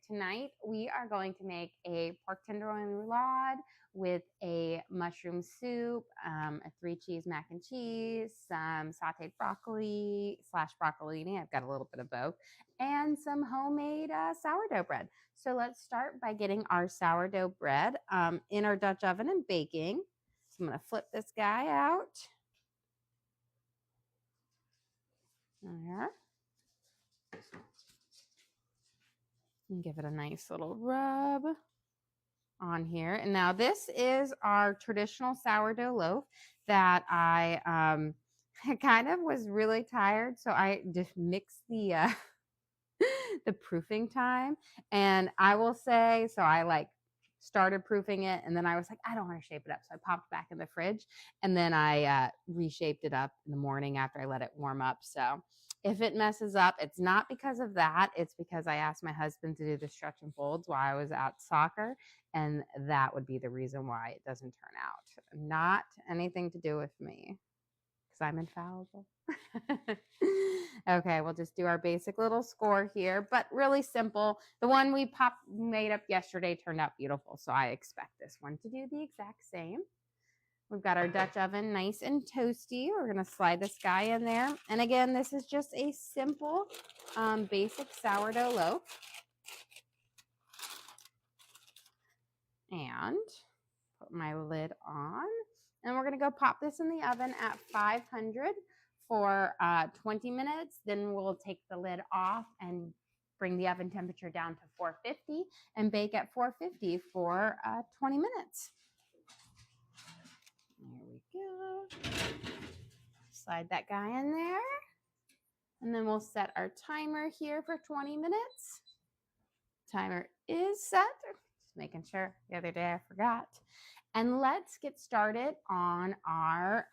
tonight we are going to make a pork tenderloin roulade with a mushroom soup, a 3-cheese mac and cheese, some sauteed broccoli slash broccolini. I've got a little bit of both, and some homemade sourdough bread. So let's start by getting our sourdough bread in our Dutch oven and baking. So I'm going to flip this guy out. There. And give it a nice little rub on here. And now this is our traditional sourdough loaf that I kind of was really tired, so I just mixed the the proofing time. And I will say, so I like started proofing it, and then I was like, I don't want to shape it up, so I popped back in the fridge, and then I reshaped it up in the morning after I let it warm up. So if it messes up, it's not because of that. It's because I asked my husband to do the stretch and folds while I was at soccer, and that would be the reason why it doesn't turn out. Not anything to do with me, because I'm infallible. Okay, we'll just do our basic little score here, but really simple. The one we made up yesterday turned out beautiful, so I expect this one to do the exact same. We've got our Dutch oven nice and toasty. We're going to slide this guy in there. And again, this is just a simple, basic sourdough loaf. And put my lid on. And we're going to go pop this in the oven at 500 for 20 minutes. Then we'll take the lid off and bring the oven temperature down to 450 and bake at 450 for 20 minutes. There we go. Slide that guy in there. And then we'll set our timer here for 20 minutes. Timer is set. Just making sure. The other day I forgot. And let's get started on our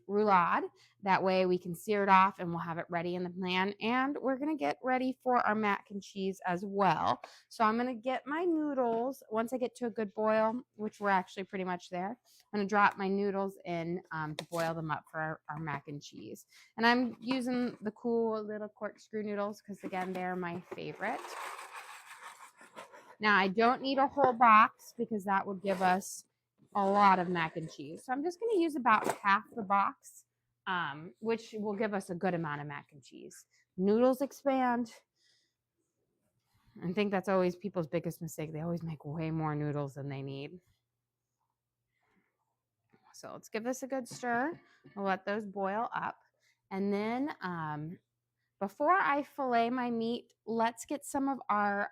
roulade. That way we can sear it off and we'll have it ready in the pan. And we're going to get ready for our mac and cheese as well. So I'm going to get my noodles. Once I get to a good boil, which we're actually pretty much there, I'm going to drop my noodles in to boil them up for our mac and cheese. And I'm using the cool little corkscrew noodles because, again, they're my favorite. Now, I don't need a whole box because that would give us a lot of mac and cheese. So I'm just going to use about half the box, which will give us a good amount of mac and cheese. Noodles expand. I think that's always people's biggest mistake. They always make way more noodles than they need. So let's give this a good stir. We'll let those boil up. And then before I fillet my meat, let's get some of our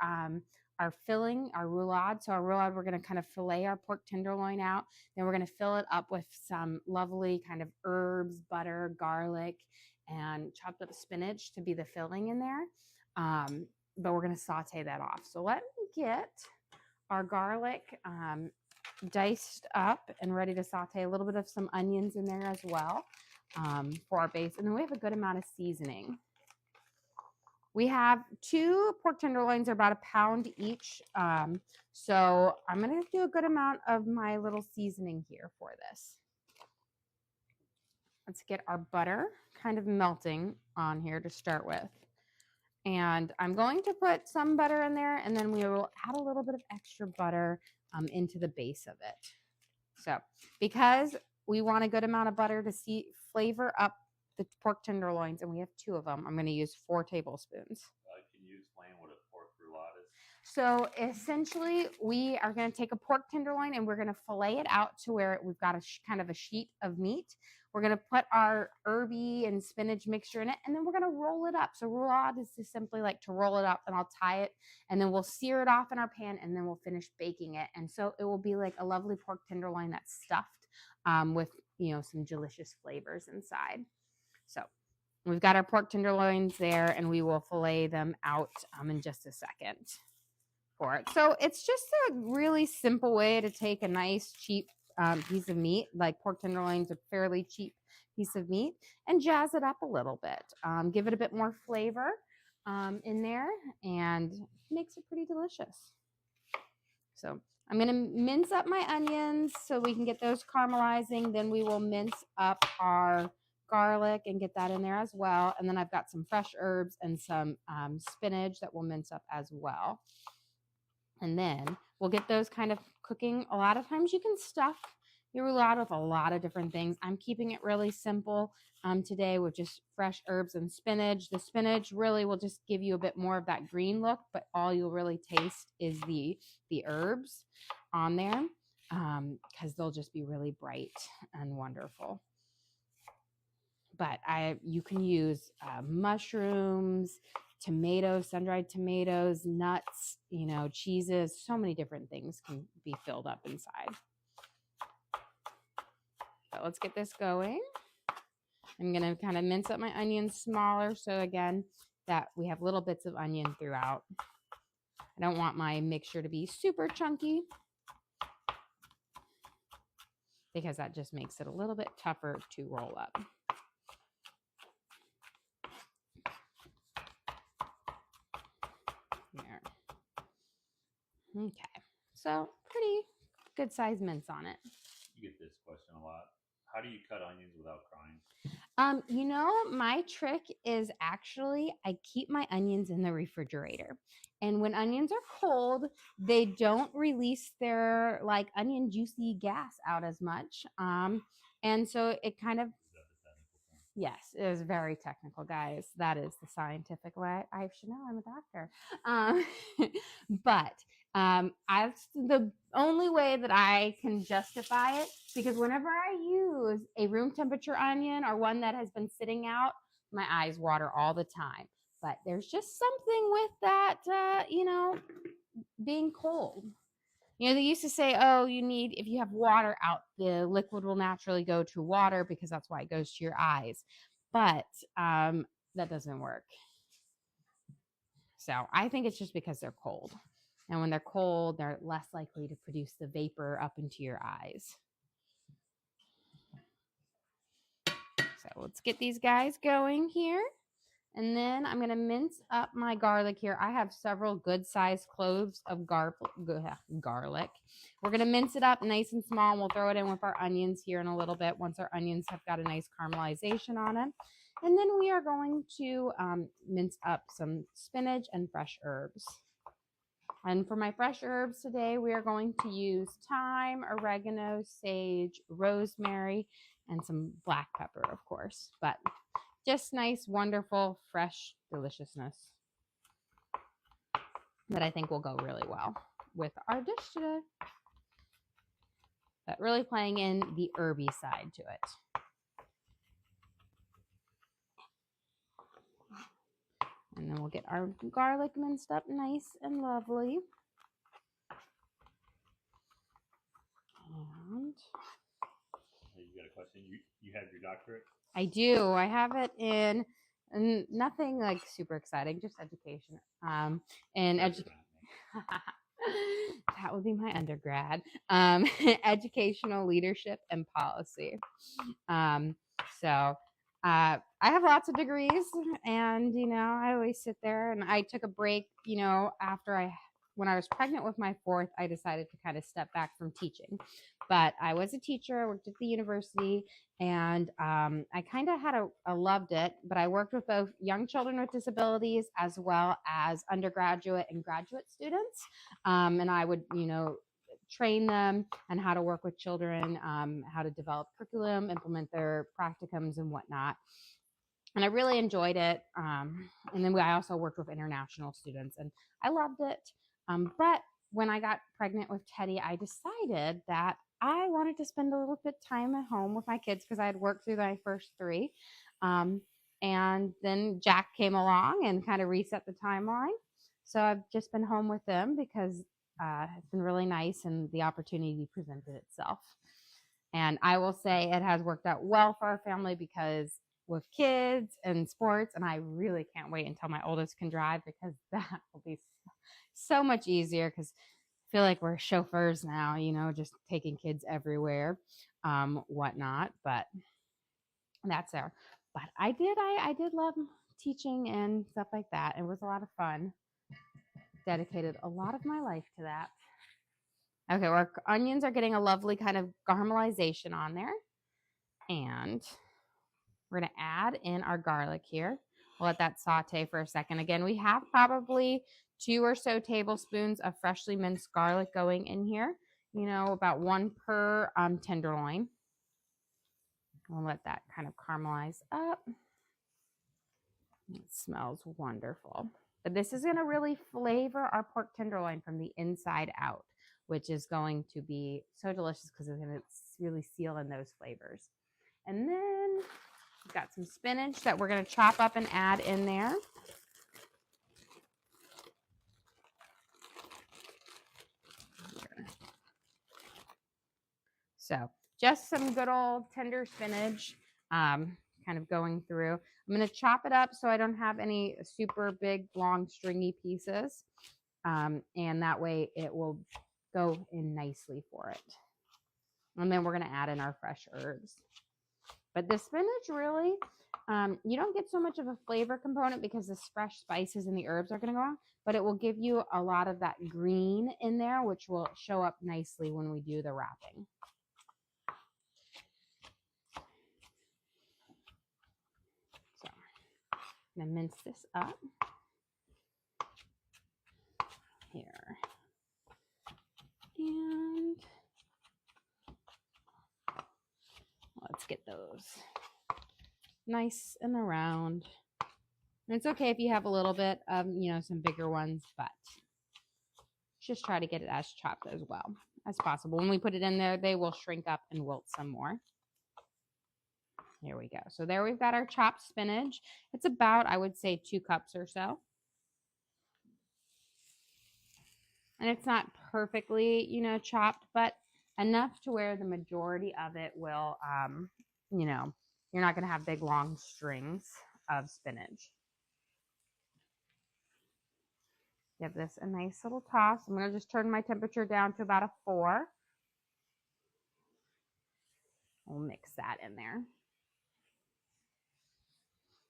filling, our roulade. So our roulade, we're going to kind of fillet our pork tenderloin out. Then we're going to fill it up with some lovely kind of herbs, butter, garlic, and chopped up spinach to be the filling in there. But we're going to saute that off. So let me get our garlic diced up and ready to saute. A little bit of some onions in there as well for our base. And then we have a good amount of seasoning. We have 2 pork tenderloins, they're about 1 pound each. So I'm going to do a good amount of my little seasoning here for this. Let's get our butter kind of melting on here to start with. And I'm going to put some butter in there, and then we will add a little bit of extra butter into the base of it. So because we want a good amount of butter to flavor up the pork tenderloins, and we have 2 of them, I'm going to use 4 tablespoons. Can you explain what a pork roulade is? So essentially, we are going to take a pork tenderloin and we're going to fillet it out to where we've got a kind of a sheet of meat. We're going to put our herby and spinach mixture in it, and then we're going to roll it up. So roulade is just simply like to roll it up, and I'll tie it, and then we'll sear it off in our pan, and then we'll finish baking it. And so it will be like a lovely pork tenderloin that's stuffed with, you know, some delicious flavors inside. So we've got our pork tenderloins there, and we will fillet them out in just a second for it. So it's just a really simple way to take a nice, cheap piece of meat, like pork tenderloins, a fairly cheap piece of meat, and jazz it up a little bit. Give it a bit more flavor in there, and makes it pretty delicious. So I'm going to mince up my onions so we can get those caramelizing. Then we will mince up our garlic and get that in there as well. And then I've got some fresh herbs and some spinach that we'll mince up as well. And then we'll get those kind of cooking. A lot of times you can stuff your roulade with a lot of different things. I'm keeping it really simple today with just fresh herbs and spinach. The spinach really will just give you a bit more of that green look, but all you'll really taste is the herbs on there because they'll just be really bright and wonderful. But you can use mushrooms, tomatoes, sun-dried tomatoes, nuts, cheeses. So many different things can be filled up inside. So let's get this going. I'm going to kind of mince up my onions smaller. So again, that we have little bits of onion throughout. I don't want my mixture to be super chunky because that just makes it a little bit tougher to roll up. There. Okay. So pretty good size mince on it. You get this question a lot. How do you cut onions without crying? My trick is actually I keep my onions in the refrigerator. And when onions are cold, they don't release their like onion juicy gas out as much. And so it kind of, Is that the technical term? yes, it is very technical, guys. That is the scientific way. I should know, I'm a doctor. But that's the only way that I can justify it, because whenever I use a room temperature onion or one that has been sitting out, my eyes water all the time. But there's just something with that, being cold. They used to say, oh, if you have water out, the liquid will naturally go to water because that's why it goes to your eyes. But that doesn't work. So I think it's just because they're cold. And when they're cold, they're less likely to produce the vapor up into your eyes. So let's get these guys going here. And then I'm going to mince up my garlic here. I have several good-sized cloves of garlic. We're going to mince it up nice and small, and we'll throw it in with our onions here in a little bit once our onions have got a nice caramelization on them. And then we are going to mince up some spinach and fresh herbs. And for my fresh herbs today, we are going to use thyme, oregano, sage, rosemary, and some black pepper, of course. But just nice, wonderful, fresh deliciousness that I think will go really well with our dish today. But really playing in the herby side to it. And then we'll get our garlic minced up nice and lovely. And Hey, you got a question? You have your doctorate? I do. I have it in nothing like super exciting, just education. That would be my undergrad. Educational leadership and policy. I have lots of degrees, and I always sit there, and I took a break, when I was pregnant with my fourth, I decided to kind of step back from teaching. But I was a teacher. I worked at the university, and I kind of loved it. But I worked with both young children with disabilities as well as undergraduate and graduate students. And I would, train them on how to work with children, how to develop curriculum, implement their practicums and whatnot. And I really enjoyed it. And then I also worked with international students, and I loved it. But when I got pregnant with Teddy, I decided that I wanted to spend a little bit of time at home with my kids because I had worked through my first three. And then Jack came along and kind of reset the timeline. So I've just been home with them because it's been really nice and the opportunity presented itself. And I will say it has worked out well for our family because with kids and sports, and I really can't wait until my oldest can drive because that will be so much easier because I feel like we're chauffeurs now, just taking kids everywhere, whatnot. But that's there. But I did love teaching and stuff like that. It was a lot of fun. Dedicated a lot of my life to that. Okay, our onions are getting a lovely kind of caramelization on there. And we're going to add in our garlic here. We'll let that saute for a second. Again, we have probably 2 or so tablespoons of freshly minced garlic going in here. About 1 per tenderloin. We'll let that kind of caramelize up. It smells wonderful. But this is going to really flavor our pork tenderloin from the inside out, which is going to be so delicious because it's going to really seal in those flavors. And then we've got some spinach that we're going to chop up and add in there. So just some good old tender spinach kind of going through. I'm going to chop it up so I don't have any super big, long, stringy pieces. And that way it will go in nicely for it. And then we're going to add in our fresh herbs. But the spinach really, you don't get so much of a flavor component because the fresh spices and the herbs are going to go on, but it will give you a lot of that green in there, which will show up nicely when we do the wrapping. So I'm going to mince this up here. And let's get those nice and around. And it's okay if you have a little bit of, some bigger ones, but just try to get it as chopped as well as possible. When we put it in there, they will shrink up and wilt some more. Here we go. So there we've got our chopped spinach. It's about, I would say, 2 cups or so. And it's not perfectly, chopped, but enough to where the majority of it will, you're not going to have big, long strings of spinach. Give this a nice little toss. I'm going to just turn my temperature down to about a 4. We'll mix that in there.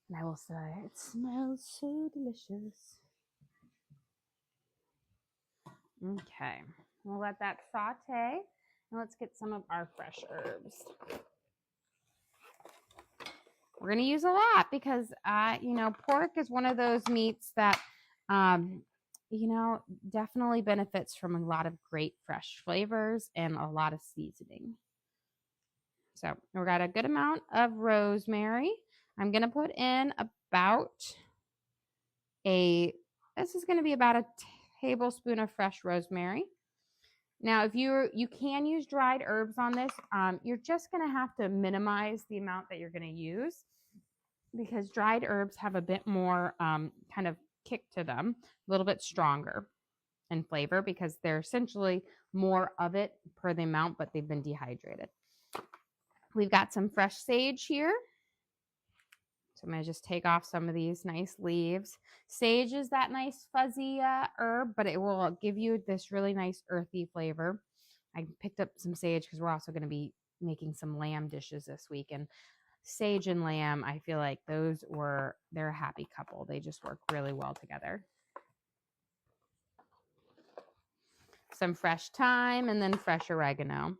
And I will say, it smells so delicious. Okay, we'll let that saute. And let's get some of our fresh herbs. We're going to use a lot because, pork is one of those meats that, definitely benefits from a lot of great fresh flavors and a lot of seasoning. So we've got a good amount of rosemary. I'm going to put in this is going to be about a tablespoon of fresh rosemary. Now, if you can use dried herbs on this, you're just going to have to minimize the amount that you're going to use because dried herbs have a bit more kind of kick to them, a little bit stronger in flavor because they're essentially more of it per the amount, but they've been dehydrated. We've got some fresh sage here. So I'm going to just take off some of these nice leaves. Sage is that nice fuzzy herb, but it will give you this really nice earthy flavor. I picked up some sage because we're also going to be making some lamb dishes this week. And sage and lamb, I feel like they're a happy couple. They just work really well together. Some fresh thyme and then fresh oregano.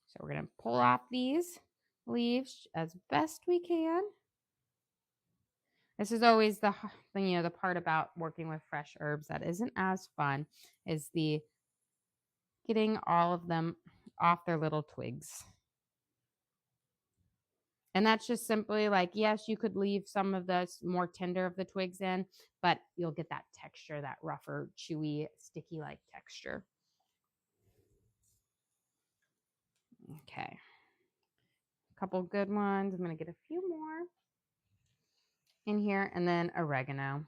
So we're going to pull off these leaves as best we can. This is always the part about working with fresh herbs that isn't as fun is the getting all of them off their little twigs. And that's just simply like, yes, you could leave some of the more tender of the twigs in, but you'll get that texture, that rougher, chewy, sticky-like texture. Okay. A couple good ones. I'm going to get a few more in here and then oregano.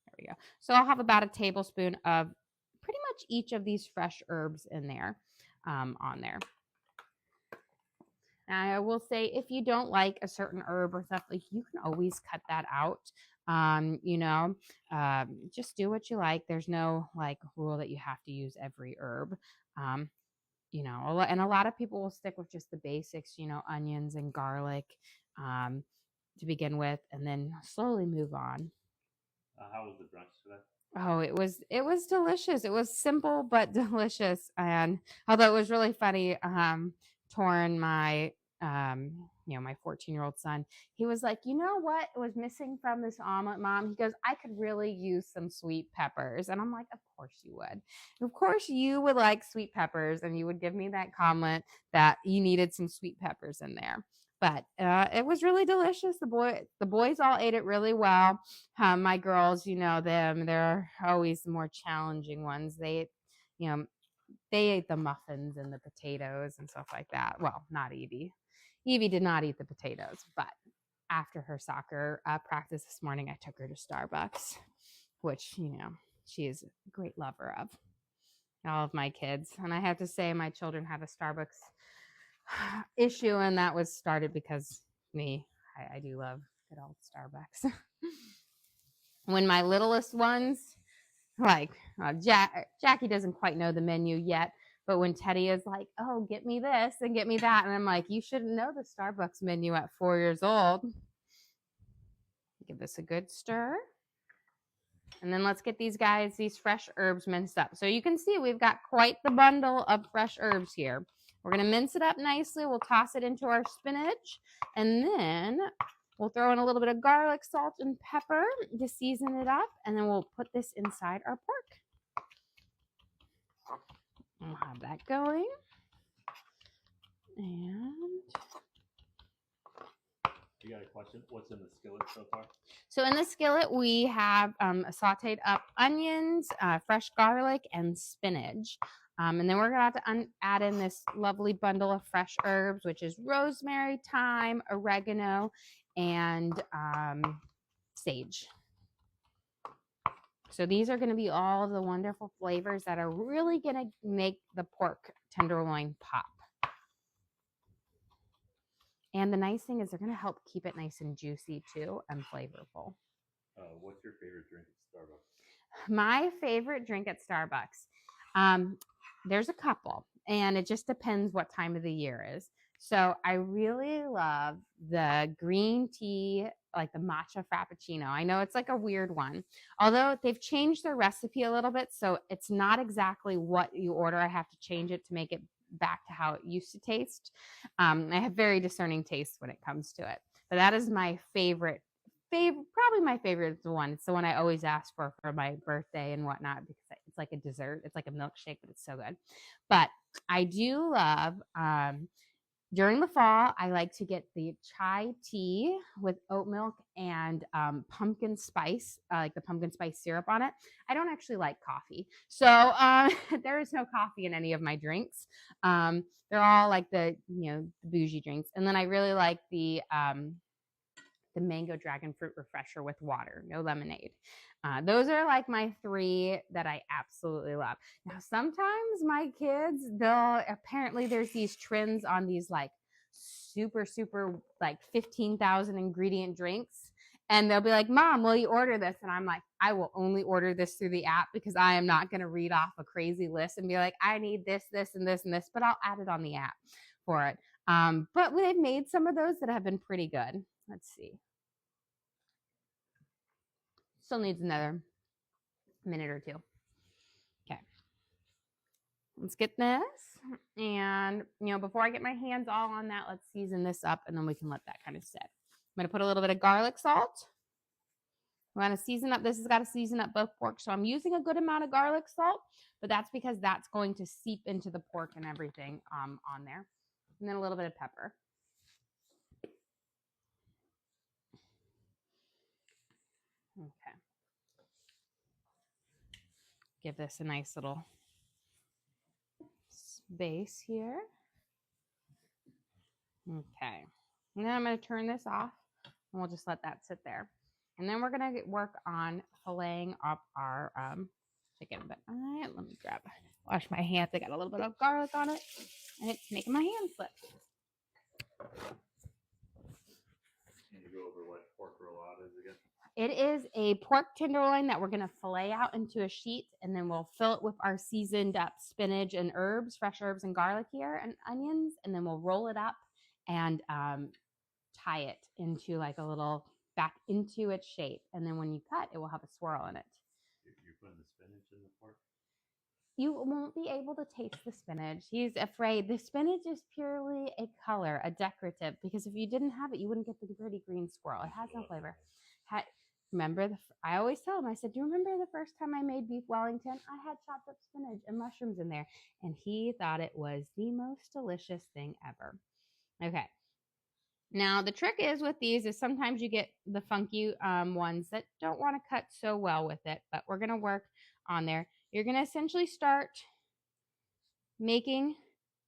There we go. So I'll have about a tablespoon of pretty much each of these fresh herbs in there, on there. Now, I will say if you don't like a certain herb or stuff, like you can always cut that out. Just do what you like. There's no like rule that you have to use every herb. And a lot of people will stick with just the basics, onions and garlic to begin with, and then slowly move on. How was the brunch today? Oh, it was delicious. It was simple but delicious. And although it was really funny, Torrin, my my 14-year-old son, he was like, you know what was missing from this omelet, Mom? He goes, I could really use some sweet peppers. And I'm like, of course you would. Of course you would like sweet peppers, and you would give me that comment that you needed some sweet peppers in there. But it was really delicious. The boys all ate it really well. My girls, them, they're always the more challenging ones. They ate the muffins and the potatoes and stuff like that. Well, not Evie. Evie did not eat the potatoes, but after her soccer practice this morning, I took her to Starbucks, which, she is a great lover of all of my kids. And I have to say, my children have a Starbucks issue, and that was started because me. I do love good old Starbucks. When my littlest ones, like Jackie doesn't quite know the menu yet, but when Teddy is like, oh, get me this and get me that, and I'm like, you shouldn't know the Starbucks menu at 4 years old. Give this a good stir. And then let's get these fresh herbs minced up. So you can see we've got quite the bundle of fresh herbs here. We're going to mince it up nicely. We'll toss it into our spinach, and then we'll throw in a little bit of garlic, salt, and pepper to season it up, and then we'll put this inside our pork. We'll have that going. And you got a question? What's in the skillet so far? So in the skillet, we have sauteed up onions, fresh garlic, and spinach. And then we're going to have to add in this lovely bundle of fresh herbs, which is rosemary, thyme, oregano, and sage. So these are going to be all of the wonderful flavors that are really going to make the pork tenderloin pop. And the nice thing is they're going to help keep it nice and juicy too and flavorful. What's your favorite drink at Starbucks? My favorite drink at Starbucks, there's a couple, and it just depends what time of the year is. So I really love the green tea, like the matcha frappuccino. I know it's like a weird one, although they've changed their recipe a little bit, so it's not exactly what you order. I have to change it to make it back to how it used to taste. I have very discerning taste when it comes to it, but that is my favorite. Probably my favorite is the one. It's the one I always ask for my birthday and whatnot, because it's like a dessert. It's like a milkshake, but it's so good. But I do love, during the fall, I like to get the chai tea with oat milk and pumpkin spice, like the pumpkin spice syrup on it. I don't actually like coffee, so there is no coffee in any of my drinks. They're all like the bougie drinks, and then I really like the mango dragon fruit refresher with water, no lemonade. Those are like my three that I absolutely love. Now, sometimes my kids, apparently there's these trends on these like super, like 15,000 ingredient drinks. And they'll be like, Mom, will you order this? And I'm like, I will only order this through the app, because I am not going to read off a crazy list and be like, I need this, this, and this, and this, but I'll add it on the app for it. But they've made some of those that have been pretty good. Let's see. Still needs another minute or two. Okay. Let's get this. And, before I get my hands all on that, let's season this up, and then we can let that kind of sit. I'm going to put a little bit of garlic salt. We want to season up. This has got to season up both pork. So I'm using a good amount of garlic salt, but that's because that's going to seep into the pork and everything on there. And then a little bit of pepper. Okay. Give this a nice little base here. Okay. And then I'm going to turn this off, and we'll just let that sit there. And then we're going to work on filleting up our chicken. But let me wash my hands. I got a little bit of garlic on it, and it's making my hands slip. Can you go over what pork roulade is again? It is a pork tenderloin that we're going to fillet out into a sheet, and then we'll fill it with our seasoned up spinach and herbs, fresh herbs and garlic here, and onions, and then we'll roll it up and tie it into like a little back into its shape. And then when you cut, it will have a swirl in it. You're putting the spinach in the pork? you won't be able to taste the spinach. He's afraid the spinach is purely a color, a decorative, because if you didn't have it, you wouldn't get the pretty green squirrel. It has no flavor. Remember, I always tell him, I said, do you remember the first time I made beef Wellington? I had chopped up spinach and mushrooms in there, and he thought it was the most delicious thing ever. Okay. Now, the trick is with these is sometimes you get the funky ones that don't want to cut so well with it, but we're going to work on there. You're going to essentially start making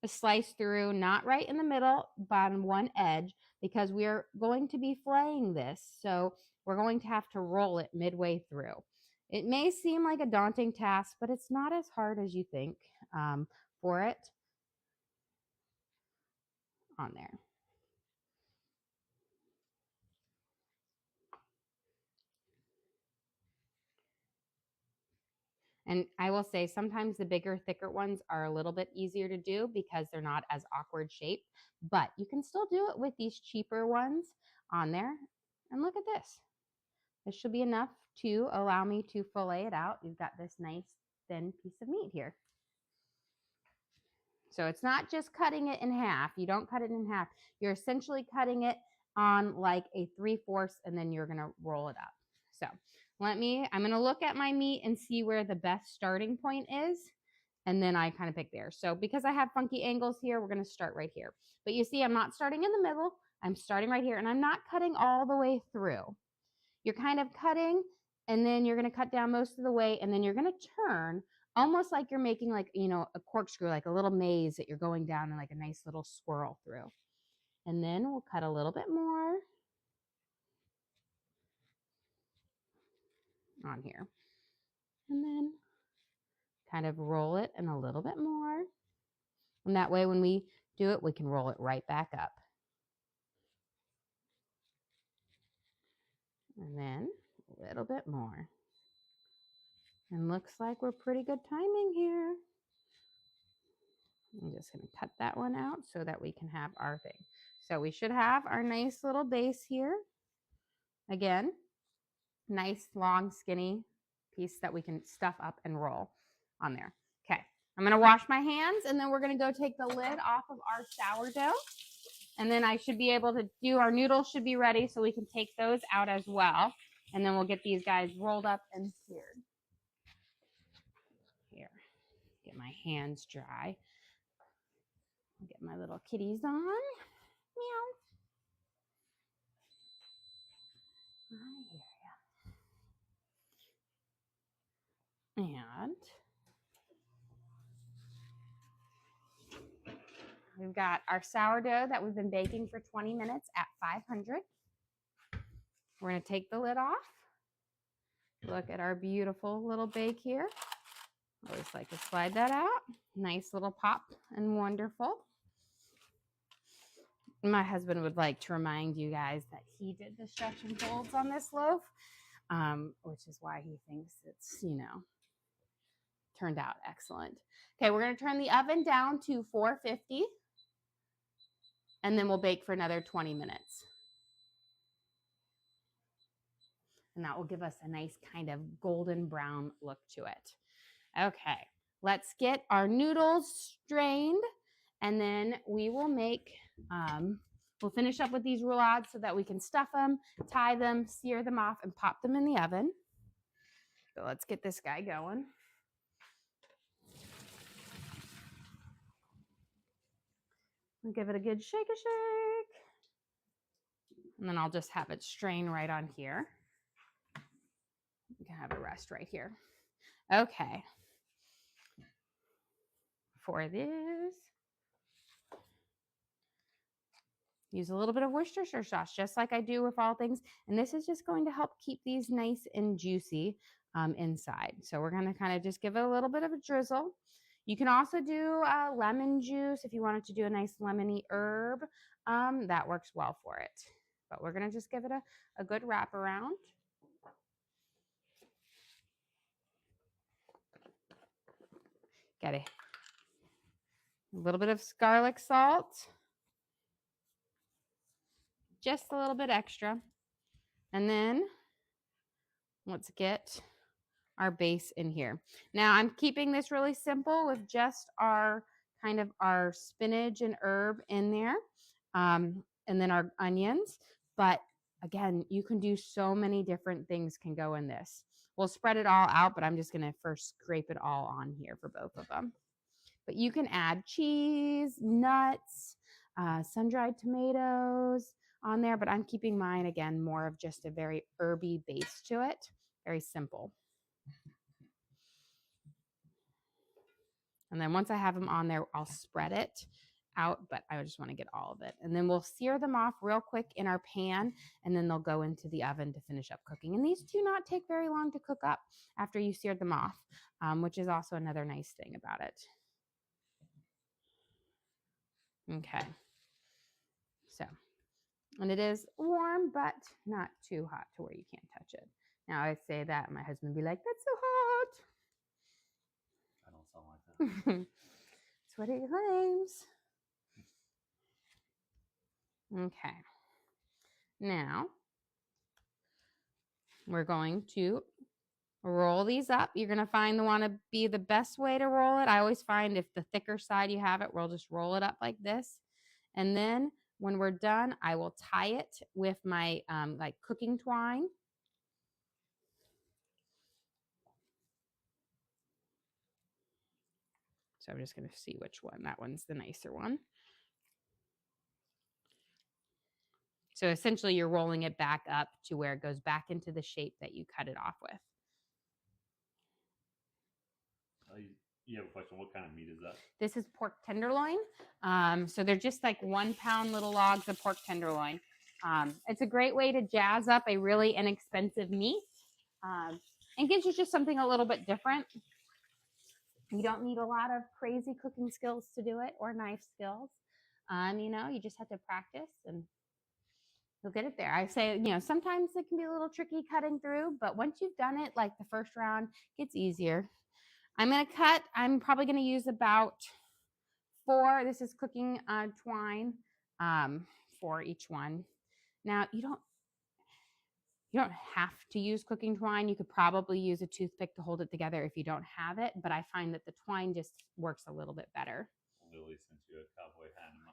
a slice through, not right in the middle, but on one edge, because we're going to be filleting this. So we're going to have to roll it midway through. It may seem like a daunting task, but it's not as hard as you think for it on there. And I will say sometimes the bigger, thicker ones are a little bit easier to do because they're not as awkward shaped, but you can still do it with these cheaper ones on there. And look at this. This should be enough to allow me to fillet it out. You've got this nice thin piece of meat here. So it's not just cutting it in half. You don't cut it in half. You're essentially cutting it on like a 3/4, and then you're going to roll it up. So I'm going to look at my meat and see where the best starting point is. And then I kind of pick there. So because I have funky angles here, we're going to start right here. But you see, I'm not starting in the middle. I'm starting right here, and I'm not cutting all the way through. You're kind of cutting, and then you're going to cut down most of the way, and then you're going to turn almost like you're making like, a corkscrew, like a little maze that you're going down in like a nice little swirl through. And then we'll cut a little bit more on here. And then kind of roll it in a little bit more. And that way when we do it, we can roll it right back up. And then a little bit more. And looks like we're pretty good timing here. I'm just going to cut that one out so that we can have our thing. So we should have our nice little base here. Again, nice, long, skinny piece that we can stuff up and roll on there. Okay, I'm going to wash my hands, and then we're going to go take the lid off of our sourdough. And then I should be able to do, our noodles should be ready, so we can take those out as well. And then we'll get these guys rolled up and seared. Here, get my hands dry. I'll get my little kitties on. Meow. I hear ya. And we've got our sourdough that we've been baking for 20 minutes at 500. We're going to take the lid off. Look at our beautiful little bake here. Always like to slide that out. Nice little pop and wonderful. My husband would like to remind you guys that he did the stretch and folds on this loaf, which is why he thinks it's, turned out excellent. Okay, we're going to turn the oven down to 450, and then we'll bake for another 20 minutes. And that will give us a nice kind of golden brown look to it. Okay, let's get our noodles strained, and then we will make, we'll finish up with these roulades so that we can stuff them, tie them, sear them off, and pop them in the oven. So let's get this guy going. We'll give it a good shake. And then I'll just have it strain right on here. You can have it rest right here. Okay. For this, use a little bit of Worcestershire sauce, just like I do with all things. And this is just going to help keep these nice and juicy inside. So we're going to kind of just give it a little bit of a drizzle. You can also do lemon juice if you wanted to do a nice lemony herb. That works well for it. But we're going to just give it a good wrap around. Got a little bit of garlic salt. Just a little bit extra. And then let's get our base in here. Now I'm keeping this really simple with just our kind of our spinach and herb in there, and then our onions. But again, you can do so many different things can go in this. We'll spread it all out, but I'm just going to first scrape it all on here for both of them. But you can add cheese, nuts, sun-dried tomatoes on there, but I'm keeping mine, again, more of just a very herby base to it. Very simple. And then once I have them on there, I'll spread it out, but I just want to get all of it. And then we'll sear them off real quick in our pan, and then they'll go into the oven to finish up cooking. And these do not take very long to cook up after you seared them off, which is also another nice thing about it. Okay. So, and it is warm, but not too hot to where you can't touch it. Now I say that, and my husband would be like, "That's so hot." I don't sound like that. That's what he claims. Okay. Now we're going to roll these up. You're going to find the one to be the best way to roll it. I always find if the thicker side you have it, we'll just roll it up like this. And then when we're done, I will tie it with my like cooking twine. So I'm just going to see which one. That one's the nicer one. So essentially you're rolling it back up to where it goes back into the shape that you cut it off with. You have a question. What kind of meat is that? This is pork tenderloin. So they're just like 1 pound little logs of pork tenderloin. It's a great way to jazz up a really inexpensive meat, and gives you just something a little bit different. You don't need a lot of crazy cooking skills to do it, or knife skills. You just have to practice and you'll get it there. I say, sometimes it can be a little tricky cutting through, but once you've done it, like the first round, it gets easier. I'm probably going to use about 4. This is cooking twine for each one. Now, you don't have to use cooking twine. You could probably use a toothpick to hold it together if you don't have it, but I find that the twine just works a little bit better. Lily sent you a cowboy hat and a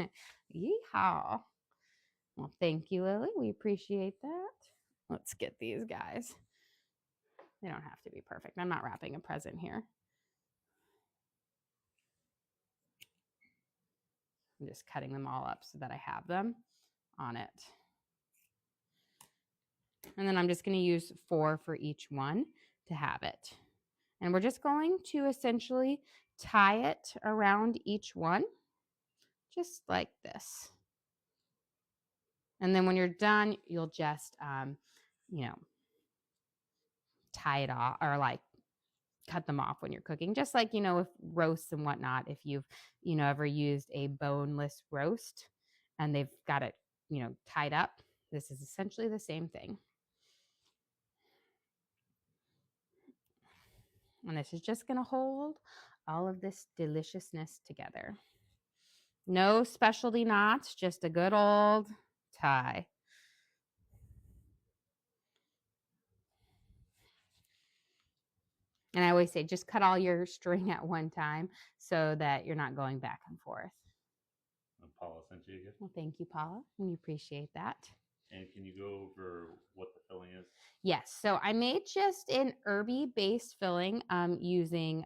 mustache. Yeehaw. Well, thank you, Lily. We appreciate that. Let's get these guys. They don't have to be perfect. I'm not wrapping a present here. I'm just cutting them all up so that I have them on it. And then I'm just going to use 4 for each one to have it. And we're just going to essentially tie it around each one, just like this. And then when you're done, you'll just, tie it off, or like cut them off when you're cooking. Just like, with roasts and whatnot, if you've, ever used a boneless roast and they've got it, tied up, this is essentially the same thing. And this is just going to hold all of this deliciousness together. No specialty knots, just a good old tie. And I always say, just cut all your string at one time so that you're not going back and forth. And Paula sent you a gift. Well, thank you, Paula. We appreciate that. And can you go over what the filling is? Yes. So I made just an herby-based filling using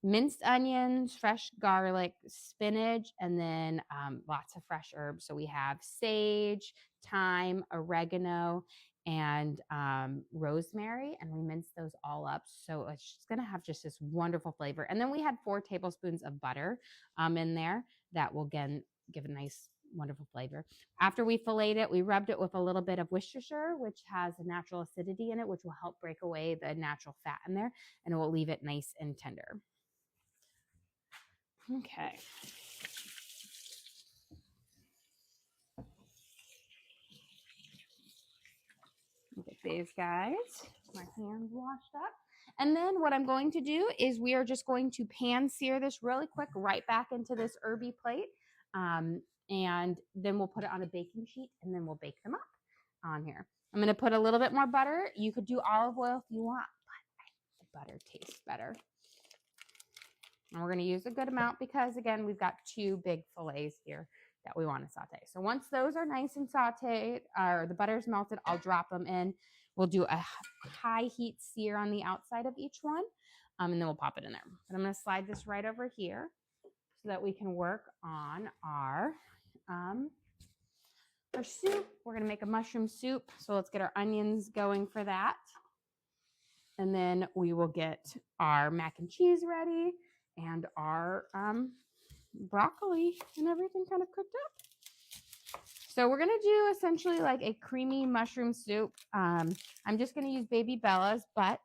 minced onions, fresh garlic, spinach, and then lots of fresh herbs. So we have sage, thyme, oregano, and rosemary, and we minced those all up. So it's just going to have just this wonderful flavor. And then we had 4 tablespoons of butter in there that will, again, give a nice, wonderful flavor. After we filleted it, we rubbed it with a little bit of Worcestershire, which has a natural acidity in it, which will help break away the natural fat in there, and it will leave it nice and tender. Okay. Get these guys, my hands washed up. And then what I'm going to do is we are just going to pan sear this really quick right back into this herby plate. And then we'll put it on a baking sheet and then we'll bake them up on here. I'm going to put a little bit more butter. You could do olive oil if you want, butter tastes better. And we're going to use a good amount because, again, we've got 2 big fillets here that we want to saute. So once those are nice and sauteed, or the butter's melted, I'll drop them in. We'll do a high heat sear on the outside of each one, and then we'll pop it in there. But I'm going to slide this right over here so that we can work on our soup. We're going to make a mushroom soup. So let's get our onions going for that. And then we will get our mac and cheese ready and our broccoli and everything kind of cooked up. So we're going to do essentially like a creamy mushroom soup. I'm just going to use baby Bella's, but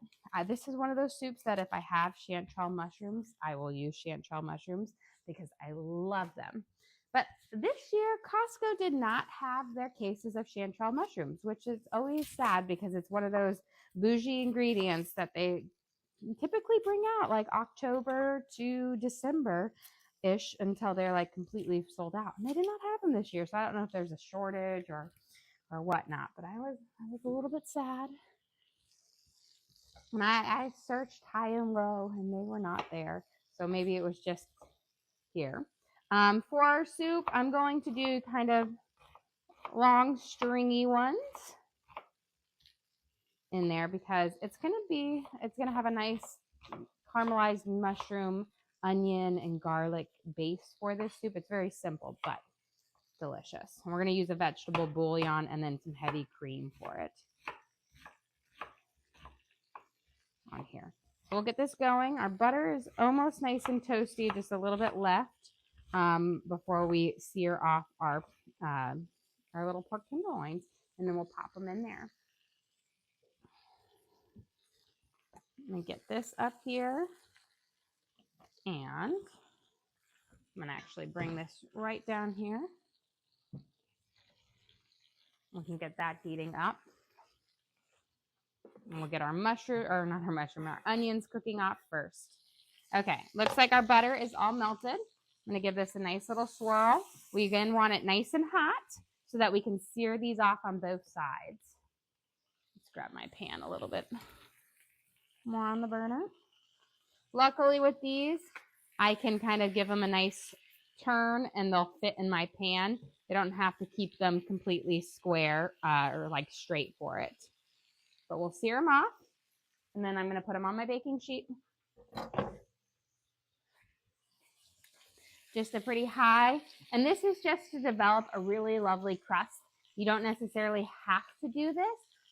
this is one of those soups that if I have chanterelle mushrooms, I will use chanterelle mushrooms because I love them. But this year, Costco did not have their cases of chanterelle mushrooms, which is always sad because it's one of those bougie ingredients that they typically bring out like October to December-ish until they're like completely sold out. And they did not have them this year, so I don't know if there's a shortage or whatnot. But I was a little bit sad. And I searched high and low, and they were not there. So maybe it was just here. For our soup, I'm going to do kind of long, stringy ones in there because it's going to have a nice caramelized mushroom, onion, and garlic base for this soup. It's very simple, but delicious. And we're going to use a vegetable bouillon and then some heavy cream for it on here. So we'll get this going. Our butter is almost nice and toasty, just a little bit left before we sear off our little pork tenderloins, and then we'll pop them in there. I'm going to get this up here, and I'm going to actually bring this right down here. We can get that heating up. And we'll get our our onions cooking up first. Okay, looks like our butter is all melted. I'm going to give this a nice little swirl. We again want it nice and hot so that we can sear these off on both sides. Let's grab my pan a little bit more on the burner. Luckily with these, I can kind of give them a nice turn and they'll fit in my pan. I don't have to keep them completely square or like straight for it. But we'll sear them off, and then I'm going to put them on my baking sheet. Just a pretty high, and this is just to develop a really lovely crust. You don't necessarily have to do this,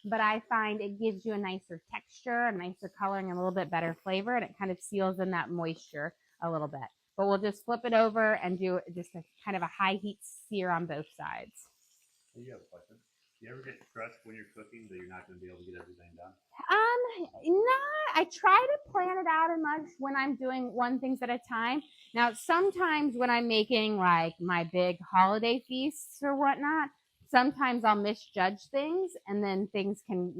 but I find it gives you a nicer texture, a nicer coloring, and a little bit better flavor, and it kind of seals in that moisture a little bit. But we'll just flip it over and do just a kind of a high heat sear on both sides. You have a question. Do you ever get crust when you're cooking that you're not going to be able to get everything done? I try to plan it out as much when I'm doing one things at a time. Now, sometimes when I'm making like my big holiday feasts or whatnot, sometimes I'll misjudge things and then things can,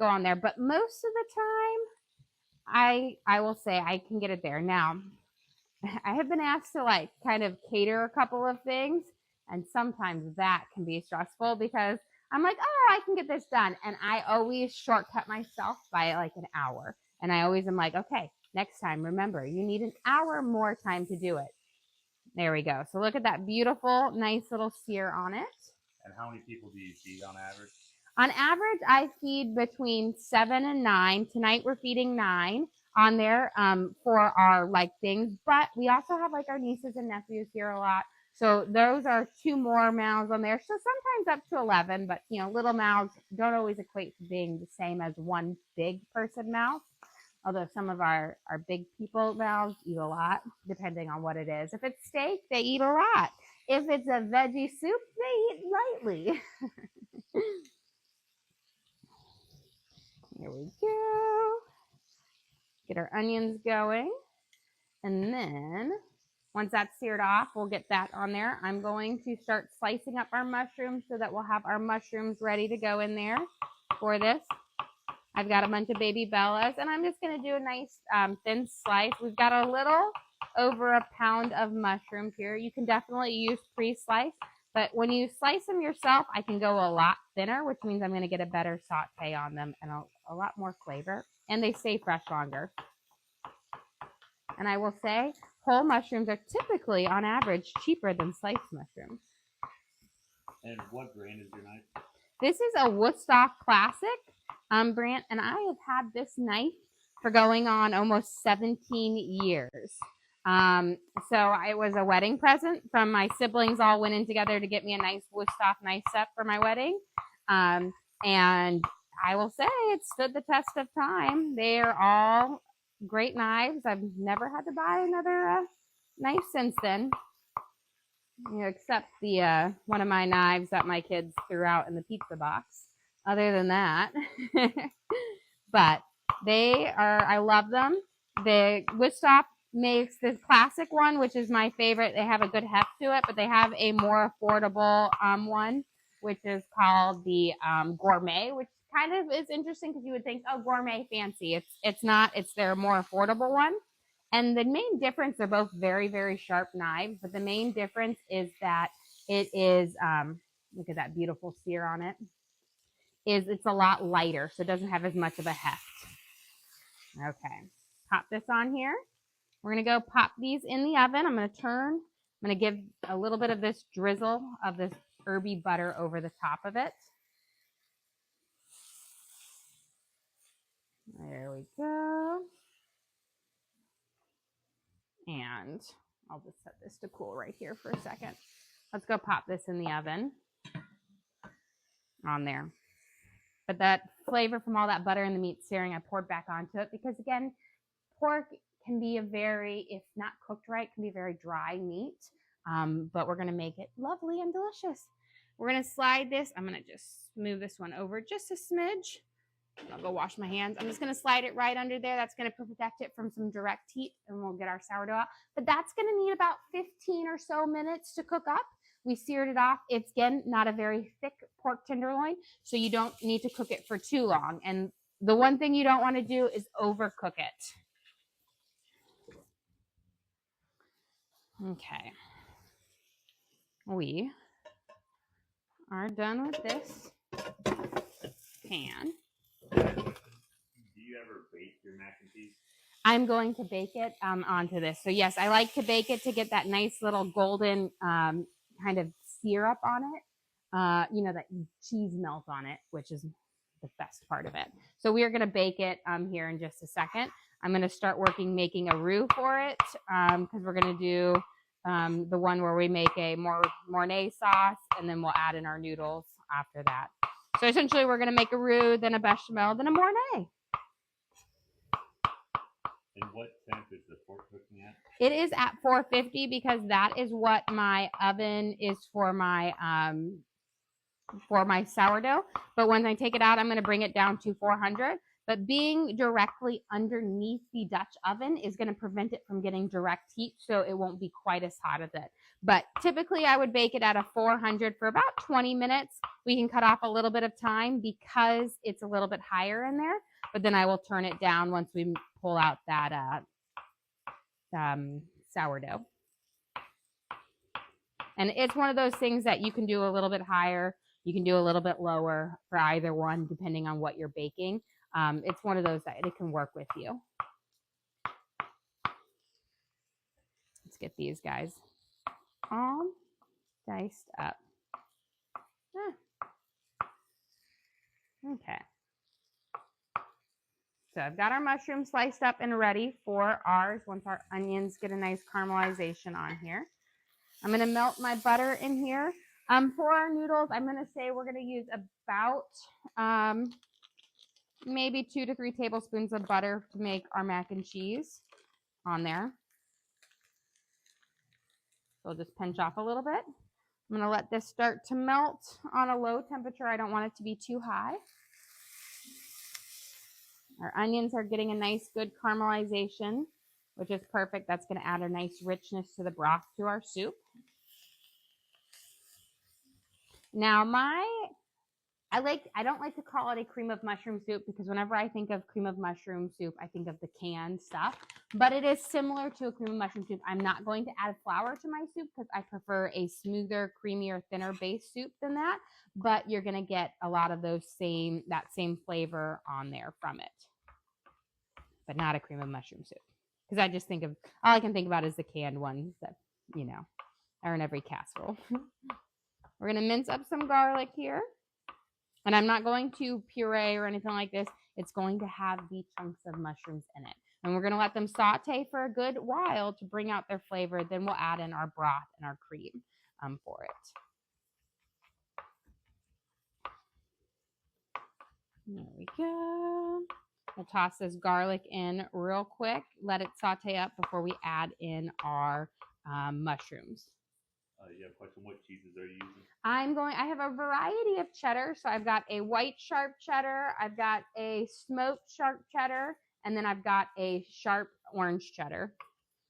go on there. But most of the time, I will say I can get it there. Now, I have been asked to like kind of cater a couple of things, and sometimes that can be stressful because I'm like, oh, I can get this done. And I always shortcut myself by like an hour. And I always am like, okay, next time, remember, you need an hour more time to do it. There we go. So look at that beautiful, nice little sear on it. And how many people do you feed on average? On average, I feed between 7 and 9. Tonight we're feeding 9 on there for our like things. But we also have like our nieces and nephews here a lot. So those are 2 more mouths on there. So sometimes up to 11, but little mouths don't always equate to being the same as one big person mouth. Although some of our big people mouths eat a lot, depending on what it is. If it's steak, they eat a lot. If it's a veggie soup, they eat lightly. Here we go. Get our onions going. And then once that's seared off, we'll get that on there. I'm going to start slicing up our mushrooms so that we'll have our mushrooms ready to go in there for this. I've got a bunch of baby Bellas, and I'm just going to do a nice thin slice. We've got a little over a pound of mushrooms here. You can definitely use pre-sliced, but when you slice them yourself, I can go a lot thinner, which means I'm going to get a better saute on them and a a lot more flavor, and they stay fresh longer. And I will say, whole mushrooms are typically, on average, cheaper than sliced mushrooms. And what brand is your knife? This is a Woodstock Classic brand, and I have had this knife for going on almost 17 years. So it was a wedding present from my siblings. All went in together to get me a nice Woodstock knife set for my wedding. And I will say it stood the test of time. They are all great knives. I've never had to buy another knife since then, except the one of my knives that my kids threw out in the pizza box. Other than that, but I love them. The Woodstock makes this classic one, which is my favorite. They have a good heft to it, but they have a more affordable one, which is called the Gourmet, which kind of is interesting because you would think, oh, Gourmet fancy. It's not. It's their more affordable one. And the main difference, they're both very, very sharp knives, but the main difference is that it is, look at that beautiful sear on it, it's a lot lighter, so it doesn't have as much of a heft. Okay, pop this on here. We're gonna go pop these in the oven. I'm gonna give a little bit of this drizzle of this herby butter over the top of it. There we go. And I'll just set this to cool right here for a second. Let's go pop this in the oven on there. But that flavor from all that butter and the meat searing, I poured back onto it because, again, pork can be a very, if not cooked right, can be a very dry meat. But we're going to make it lovely and delicious. We're going to slide this. I'm going to just move this one over just a smidge. I'll go wash my hands. I'm just going to slide it right under there. That's going to protect it from some direct heat, and we'll get our sourdough out. But that's going to need about 15 or so minutes to cook up. We seared it off. It's, again, not a very thick pork tenderloin, so you don't need to cook it for too long. And the one thing you don't want to do is overcook it. Okay. We are done with this pan. Do you ever bake your mac and cheese? I'm going to bake it onto this. So yes, I like to bake it to get that nice little golden kind of syrup on it. That cheese melt on it, which is the best part of it. So we are going to bake it here in just a second. I'm going to start making a roux for it because we're going to do the one where we make a Mornay sauce, and then we'll add in our noodles after that. So essentially we're going to make a roux, then a bechamel, then a Mornay. And what temp is the pork cooking at? It is at 450 because that is what my oven is for my sourdough. But when I take it out, I'm going to bring it down to 400. But being directly underneath the Dutch oven is going to prevent it from getting direct heat, so it won't be quite as hot as it. But typically I would bake it at a 400 for about 20 minutes. We can cut off a little bit of time because it's a little bit higher in there, but then I will turn it down once we pull out that sourdough. And it's one of those things that you can do a little bit higher, you can do a little bit lower for either one, depending on what you're baking. It's one of those that it can work with you. Let's get these guys all diced up. Okay. So I've got our mushrooms sliced up and ready for ours once our onions get a nice caramelization on here. I'm going to melt my butter in here. For our noodles, I'm going to say we're going to use about maybe 2 to 3 tablespoons of butter to make our mac and cheese on there. So I'll just pinch off a little bit. I'm going to let this start to melt on a low temperature. I don't want it to be too high. Our onions are getting a nice good caramelization, which is perfect. That's going to add a nice richness to the broth to our soup. Now I don't like to call it a cream of mushroom soup because whenever I think of cream of mushroom soup, I think of the canned stuff. But it is similar to a cream of mushroom soup. I'm not going to add flour to my soup because I prefer a smoother, creamier, thinner base soup than that. But you're going to get a lot of that same flavor on there from it. But not a cream of mushroom soup. Because I just think of, all I can think about is the canned ones that, are in every casserole. We're going to mince up some garlic here. And I'm not going to puree or anything like this. It's going to have the chunks of mushrooms in it. And we're going to let them saute for a good while to bring out their flavor. Then we'll add in our broth and our cream for it. There we go. We'll toss this garlic in real quick. Let it saute up before we add in our mushrooms. You have a question, what cheeses are you using? I have a variety of cheddar. So I've got a white sharp cheddar, I've got a smoked sharp cheddar, and then I've got a sharp orange cheddar.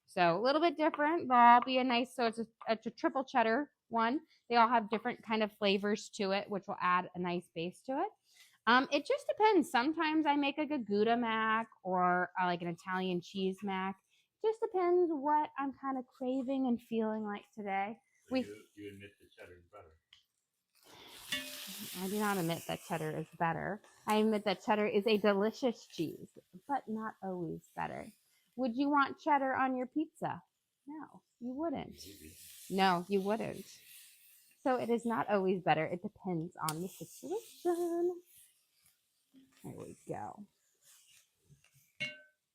So a little bit different. They'll all be so it's a triple cheddar one. They all have different kind of flavors to it, which will add a nice base to it. It just depends. Sometimes I make like a Gouda mac or like an Italian cheese mac. Just depends what I'm kind of craving and feeling like today. So you admit that cheddar is better? I do not admit that cheddar is better. I admit that cheddar is a delicious cheese, but not always better. Would you want cheddar on your pizza? No, you wouldn't. Maybe. No, you wouldn't. So it is not always better. It depends on the situation. There we go.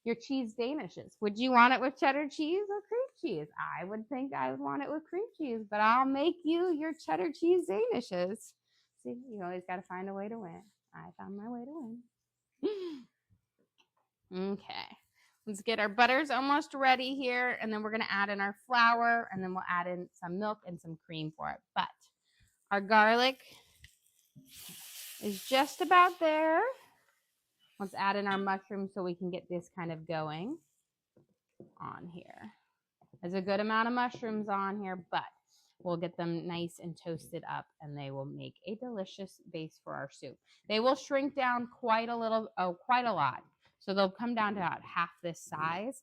Your cheese danishes. Would you want it with cheddar cheese or cream cheese? I would think I would want it with cream cheese, but I'll make you your cheddar cheese danishes. See, you always got to find a way to win. I found my way to win. Okay. Let's get our butters almost ready here, and then we're going to add in our flour, and then we'll add in some milk and some cream for it. But our garlic is just about there. Let's add in our mushrooms so we can get this kind of going on here. There's a good amount of mushrooms on here, but we'll get them nice and toasted up, and they will make a delicious base for our soup. They will shrink down quite a lot. So they'll come down to about half this size.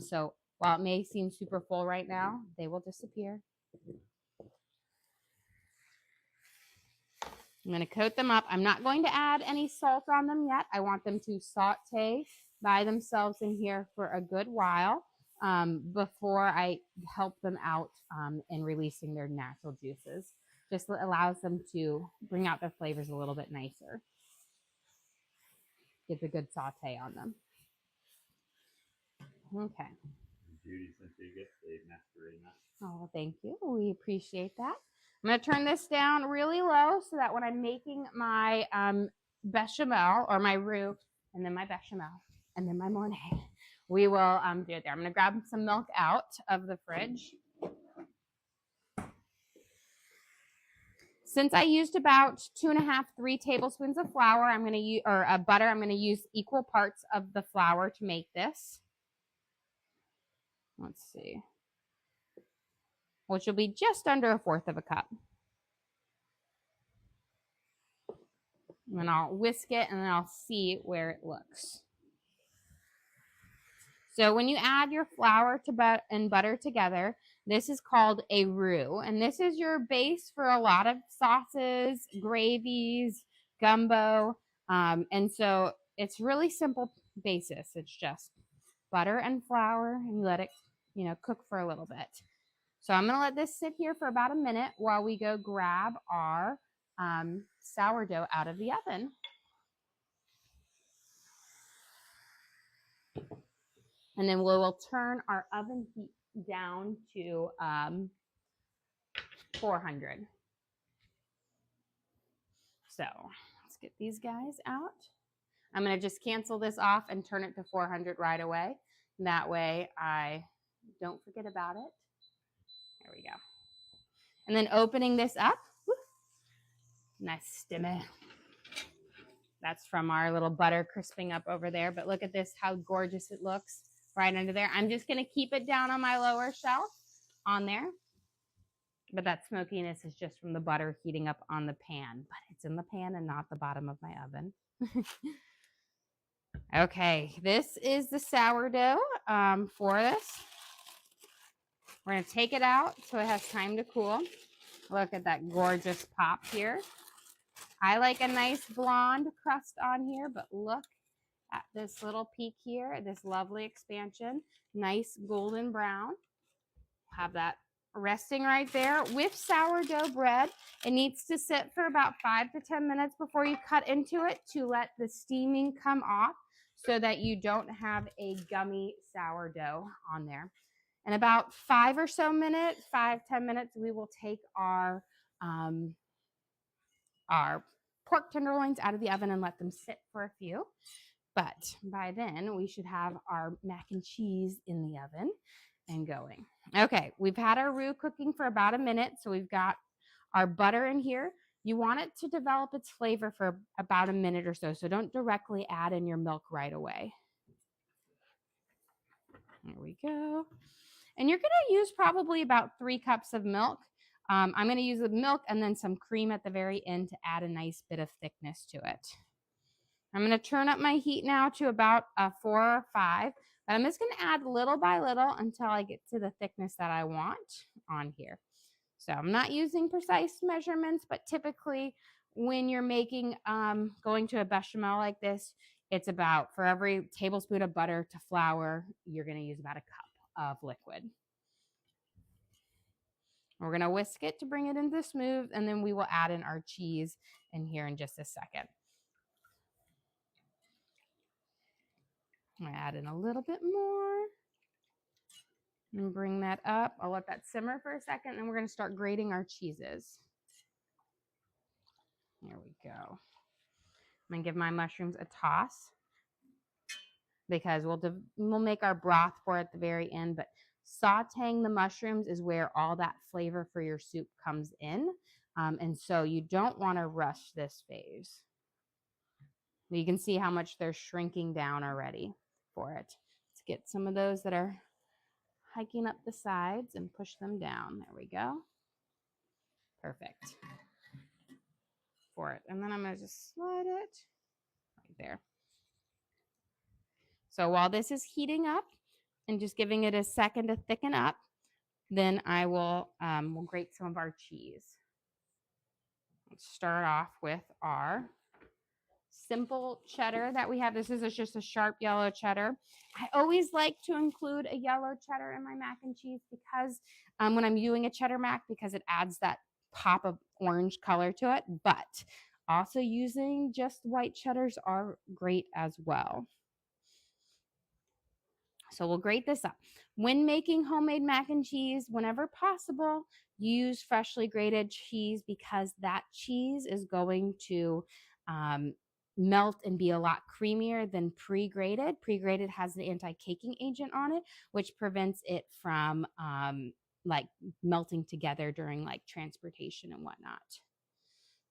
So while it may seem super full right now, they will disappear. I'm going to coat them up. I'm not going to add any salt on them yet. I want them to saute by themselves in here for a good while before I help them out in releasing their natural juices. Just allows them to bring out their flavors a little bit nicer. Gets a good saute on them. Okay. Judy, since you get the masquerade. Oh, thank you. We appreciate that. I'm going to turn this down really low so that when I'm making my bechamel or my roux and then my bechamel and then my mornay, we will do it there. I'm going to grab some milk out of the fridge. Since I used about 2.5, 3 tablespoons of flour, I'm going to use butter. I'm going to use equal parts of the flour to make this. Let's see. Which will be just under 1/4 cup. And I'll whisk it and then I'll see where it looks. So when you add your flour and butter together, this is called a roux. And this is your base for a lot of sauces, gravies, gumbo. And so it's really simple basis. It's just butter and flour, and you let it, cook for a little bit. So I'm going to let this sit here for about a minute while we go grab our sourdough out of the oven. And then we will turn our oven heat down to 400. So let's get these guys out. I'm going to just cancel this off and turn it to 400 right away. That way I don't forget about it. There we go. And then opening this up. Woo, nice stimmy. That's from our little butter crisping up over there. But look at this, how gorgeous it looks right under there. I'm just going to keep it down on my lower shelf on there. But that smokiness is just from the butter heating up on the pan. But it's in the pan and not the bottom of my oven. Okay, this is the sourdough for this. We're going to take it out so it has time to cool. Look at that gorgeous pop here. I like a nice blonde crust on here, but look at this little peak here, this lovely expansion. Nice golden brown. Have that resting right there. With sourdough bread, it needs to sit for about 5 to 10 minutes before you cut into it to let the steaming come off so that you don't have a gummy sourdough on there. In about 5 or so minutes, 5-10 minutes, we will take our pork tenderloins out of the oven and let them sit for a few. But by then, we should have our mac and cheese in the oven and going. Okay, we've had our roux cooking for about a minute, so we've got our butter in here. You want it to develop its flavor for about a minute or so, so don't directly add in your milk right away. There we go. And you're going to use probably about 3 cups of milk. I'm going to use the milk and then some cream at the very end to add a nice bit of thickness to it. I'm going to turn up my heat now to about 4 or 5. But I'm just going to add little by little until I get to the thickness that I want on here. So I'm not using precise measurements, but typically when you're making, going to a bechamel like this, it's about, for every tablespoon of butter to flour, you're going to use about a cup of liquid. We're going to whisk it to bring it into smooth, and then we will add in our cheese in here in just a second. I'm going to add in a little bit more and bring that up. I'll let that simmer for a second, and we're going to start grating our cheeses. There we go. I'm going to give my mushrooms a toss because we'll make our broth for it at the very end, but sauteing the mushrooms is where all that flavor for your soup comes in. And so you don't want to rush this phase. You can see how much they're shrinking down already for it. Let's get some of those that are hiking up the sides and push them down. There we go. Perfect. For it. And then I'm going to just slide it right there. So while this is heating up and just giving it a second to thicken up, then I will we'll grate some of our cheese. Let's start off with our simple cheddar that we have. This is just a sharp yellow cheddar. I always like to include a yellow cheddar in my mac and cheese because when I'm doing a cheddar mac, because it adds that pop of orange color to it, but also using just white cheddars are great as well. So we'll grate this up. When making homemade mac and cheese, whenever possible, use freshly grated cheese because that cheese is going to melt and be a lot creamier than pre-grated. Pre-grated has an anti-caking agent on it, which prevents it from like melting together during like transportation and whatnot.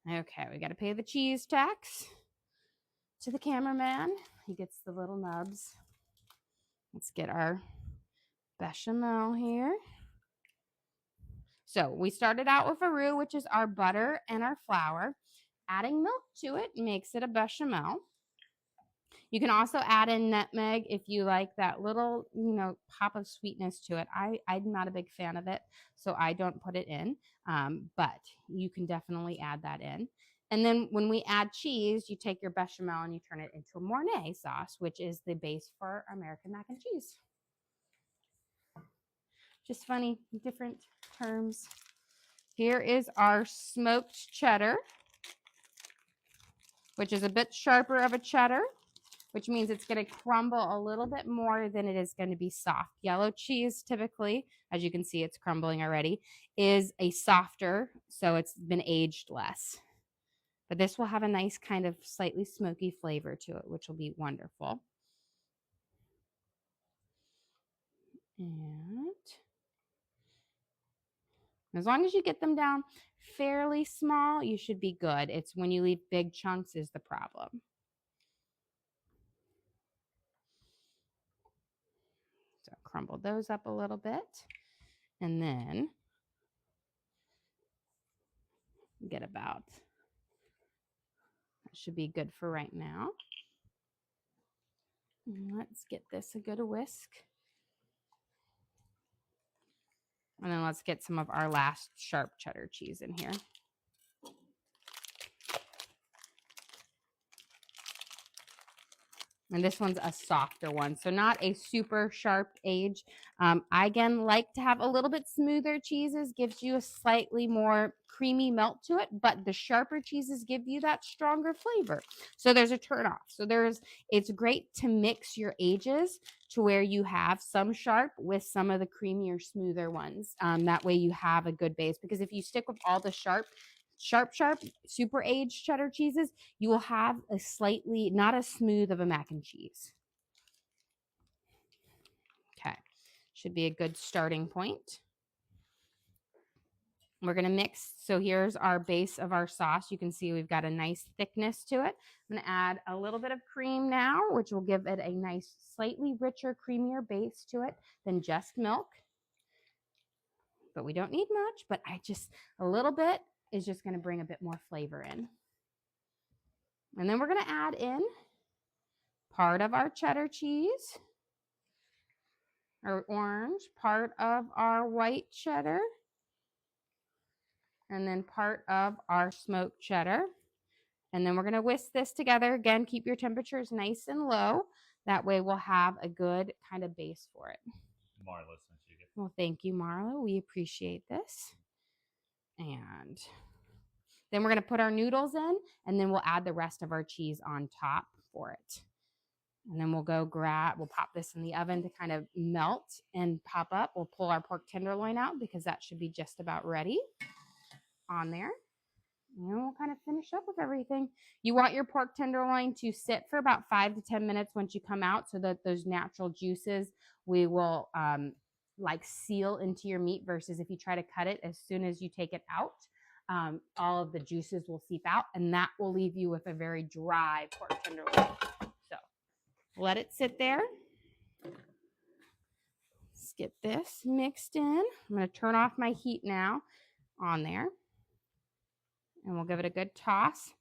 Okay, we got to pay the cheese tax to the cameraman. He gets the little nubs. Let's get our bechamel here. So we started out with a roux, which is our butter and our flour. Adding milk to it makes it a bechamel. You can also add in nutmeg if you like that little, pop of sweetness to it. I'm not a big fan of it, so I don't put it in, but you can definitely add that in. And then when we add cheese, you take your bechamel and you turn it into a Mornay sauce, which is the base for American mac and cheese. Just funny, different terms. Here is our smoked cheddar, which is a bit sharper of a cheddar, which means it's going to crumble a little bit more than it is going to be soft. Yellow cheese typically, as you can see, it's crumbling already, is a softer, so it's been aged less. But this will have a nice kind of slightly smoky flavor to it, which will be wonderful. And as long as you get them down fairly small, you should be good. It's when you leave big chunks is the problem. So crumble those up a little bit. And then Get about, that should be good for right now. Let's get this a good whisk. And then let's get some of our last sharp cheddar cheese in here. And this one's a softer one, so not a super sharp edge. I, again, like to have a little bit smoother cheeses, gives you a slightly more creamy melt to it, but the sharper cheeses give you that stronger flavor. So there's a turnoff. So it's great to mix your ages to where you have some sharp with some of the creamier, smoother ones. That way you have a good base, because if you stick with all the sharp, super aged cheddar cheeses, you will have a slightly, not as smooth of a mac and cheese. Okay, should be a good starting point. We're going to mix. So here's our base of our sauce. You can see we've got a nice thickness to it. I'm going to add a little bit of cream now, which will give it a nice, slightly richer, creamier base to it than just milk. But we don't need much, but a little bit is just going to bring a bit more flavor in. And then we're going to add in part of our cheddar cheese, or orange, part of our white cheddar, and then part of our smoked cheddar. And then we're going to whisk this together. Again, keep your temperatures nice and low. That way we'll have a good kind of base for it. Marla, since you get. Well, thank you, Marla. We appreciate this. And then we're going to put our noodles in, and then we'll add the rest of our cheese on top for it. And then we'll pop this in the oven to kind of melt and pop up. We'll pull our pork tenderloin out because that should be just about ready on there. And we'll kind of finish up with everything. You want your pork tenderloin to sit for about 5 to 10 minutes once you come out, so that those natural juices will seal into your meat, versus if you try to cut it, as soon as you take it out, all of the juices will seep out, and that will leave you with a very dry pork tenderloin. So let it sit there. Let's get this mixed in. I'm going to turn off my heat now on there, and we'll give it a good toss.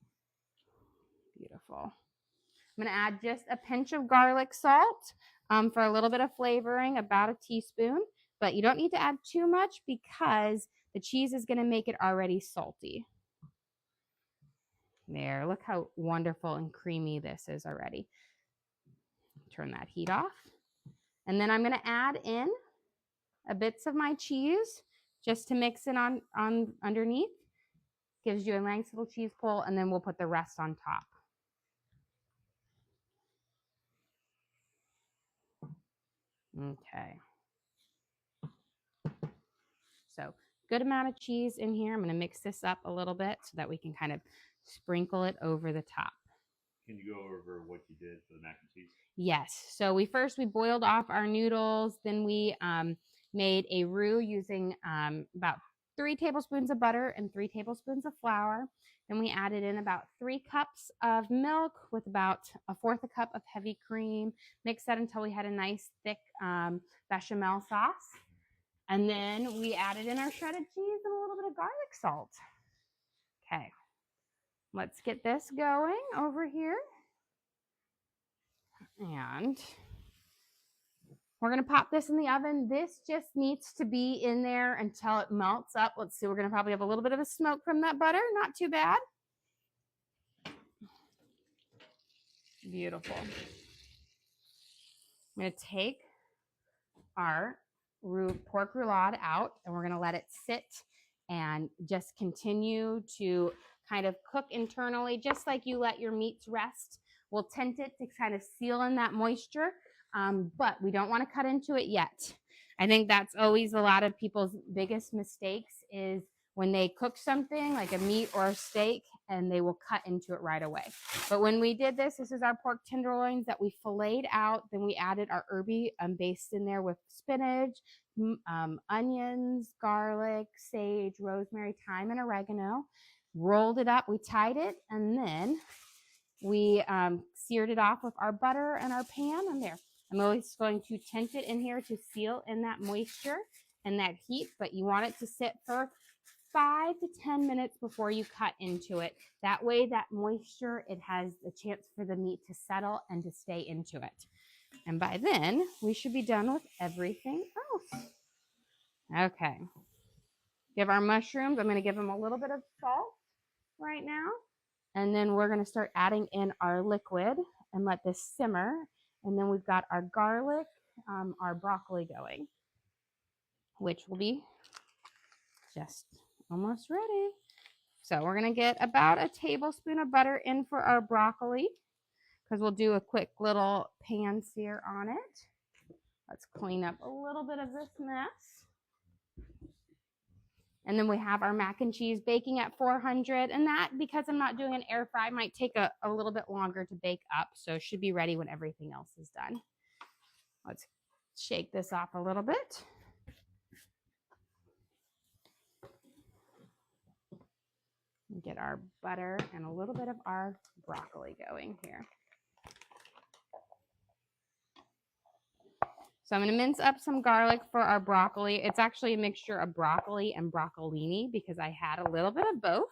Beautiful. I'm going to add just a pinch of garlic salt for a little bit of flavoring, about a teaspoon, but you don't need to add too much because the cheese is going to make it already salty. There, look how wonderful and creamy this is already. Turn that heat off. And then I'm going to add in a bits of my cheese just to mix it on underneath. Gives you a nice little cheese pull, and then we'll put the rest on top. Okay. So good amount of cheese in here. I'm going to mix this up a little bit so that we can kind of sprinkle it over the top. Can you go over what you did for the mac and cheese? Yes. So we boiled off our noodles. Then we made a roux using about 3 tablespoons of butter and 3 tablespoons of flour. Then we added in about 3 cups of milk with about 1/4 a cup of heavy cream. Mix that until we had a nice thick bechamel sauce. And then we added in our shredded cheese and a little bit of garlic salt. Okay. Let's get this going over here. And we're going to pop this in the oven. This just needs to be in there until it melts up. Let's see, we're going to probably have a little bit of a smoke from that butter. Not too bad. Beautiful. I'm going to take our pork roulade out, and we're going to let it sit and just continue to kind of cook internally, just like you let your meats rest. We'll tent it to kind of seal in that moisture, but we don't want to cut into it yet. I think that's always a lot of people's biggest mistakes, is when they cook something like a meat or a steak and they will cut into it right away. But when we did this is our pork tenderloins that we filleted out. Then we added our herby based in there with spinach, onions, garlic, sage, rosemary, thyme, and oregano. Rolled it up, we tied it, and then we seared it off with our butter and our pan in there. I'm always going to tent it in here to seal in that moisture and that heat, but you want it to sit for 5 to 10 minutes before you cut into it. That way that moisture, it has a chance for the meat to settle and to stay into it. And by then, we should be done with everything else. Okay. Give our mushrooms, I'm going to give them a little bit of salt right now. And then we're going to start adding in our liquid and let this simmer. And then we've got our garlic, our broccoli going, which will be just almost ready. So we're going to get about a tablespoon of butter in for our broccoli because we'll do a quick little pan sear on it. Let's clean up a little bit of this mess. And then we have our mac and cheese baking at 400. And that, because I'm not doing an air fry, might take a little bit longer to bake up. So it should be ready when everything else is done. Let's shake this off a little bit. Get our butter and a little bit of our broccoli going here. So I'm going to mince up some garlic for our broccoli. It's actually a mixture of broccoli and broccolini because I had a little bit of both.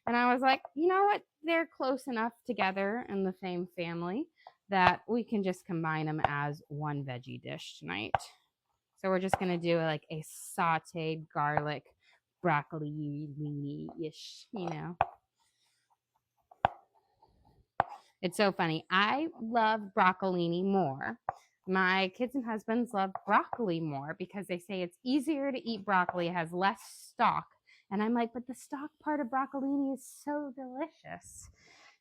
And I was like, you know what? They're close enough together in the same family that we can just combine them as one veggie dish tonight. So we're just going to do like a sauteed garlic broccoli-ish, you know. It's so funny. I love broccolini more. My kids and husbands love broccoli more because they say it's easier to eat broccoli. It has less stalk. And I'm like, but the stalk part of broccolini is so delicious.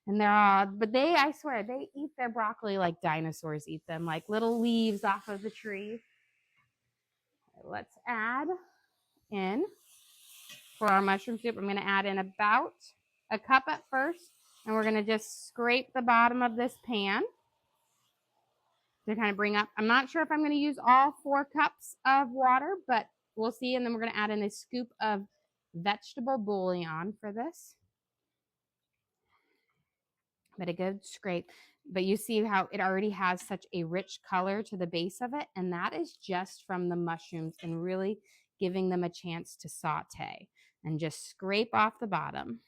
And they're all, but I swear, they eat their broccoli like dinosaurs eat them, like little leaves off of the tree. Let's add in for our mushroom soup. I'm going to add in about a cup at first. And we're going to just scrape the bottom of this pan to kind of bring up. I'm not sure if I'm going to use all 4 cups of water, but we'll see. And then we're going to add in a scoop of vegetable bouillon for this. But a good scrape. But you see how it already has such a rich color to the base of it. And that is just from the mushrooms and really giving them a chance to saute. And just scrape off the bottom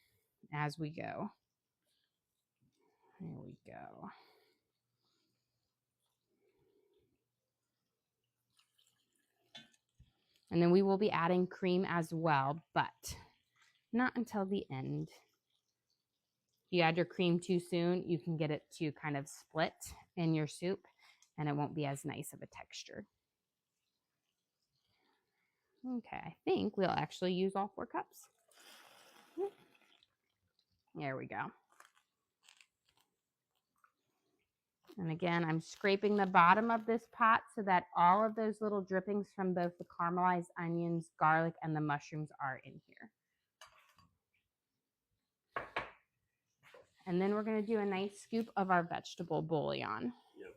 as we go. There we go. And then we will be adding cream as well, but not until the end. If you add your cream too soon, you can get it to kind of split in your soup, and it won't be as nice of a texture. Okay, I think we'll actually use all 4 cups. There we go. And again, I'm scraping the bottom of this pot so that all of those little drippings from both the caramelized onions, garlic, and the mushrooms are in here. And then we're going to do a nice scoop of our vegetable bouillon. Yeah,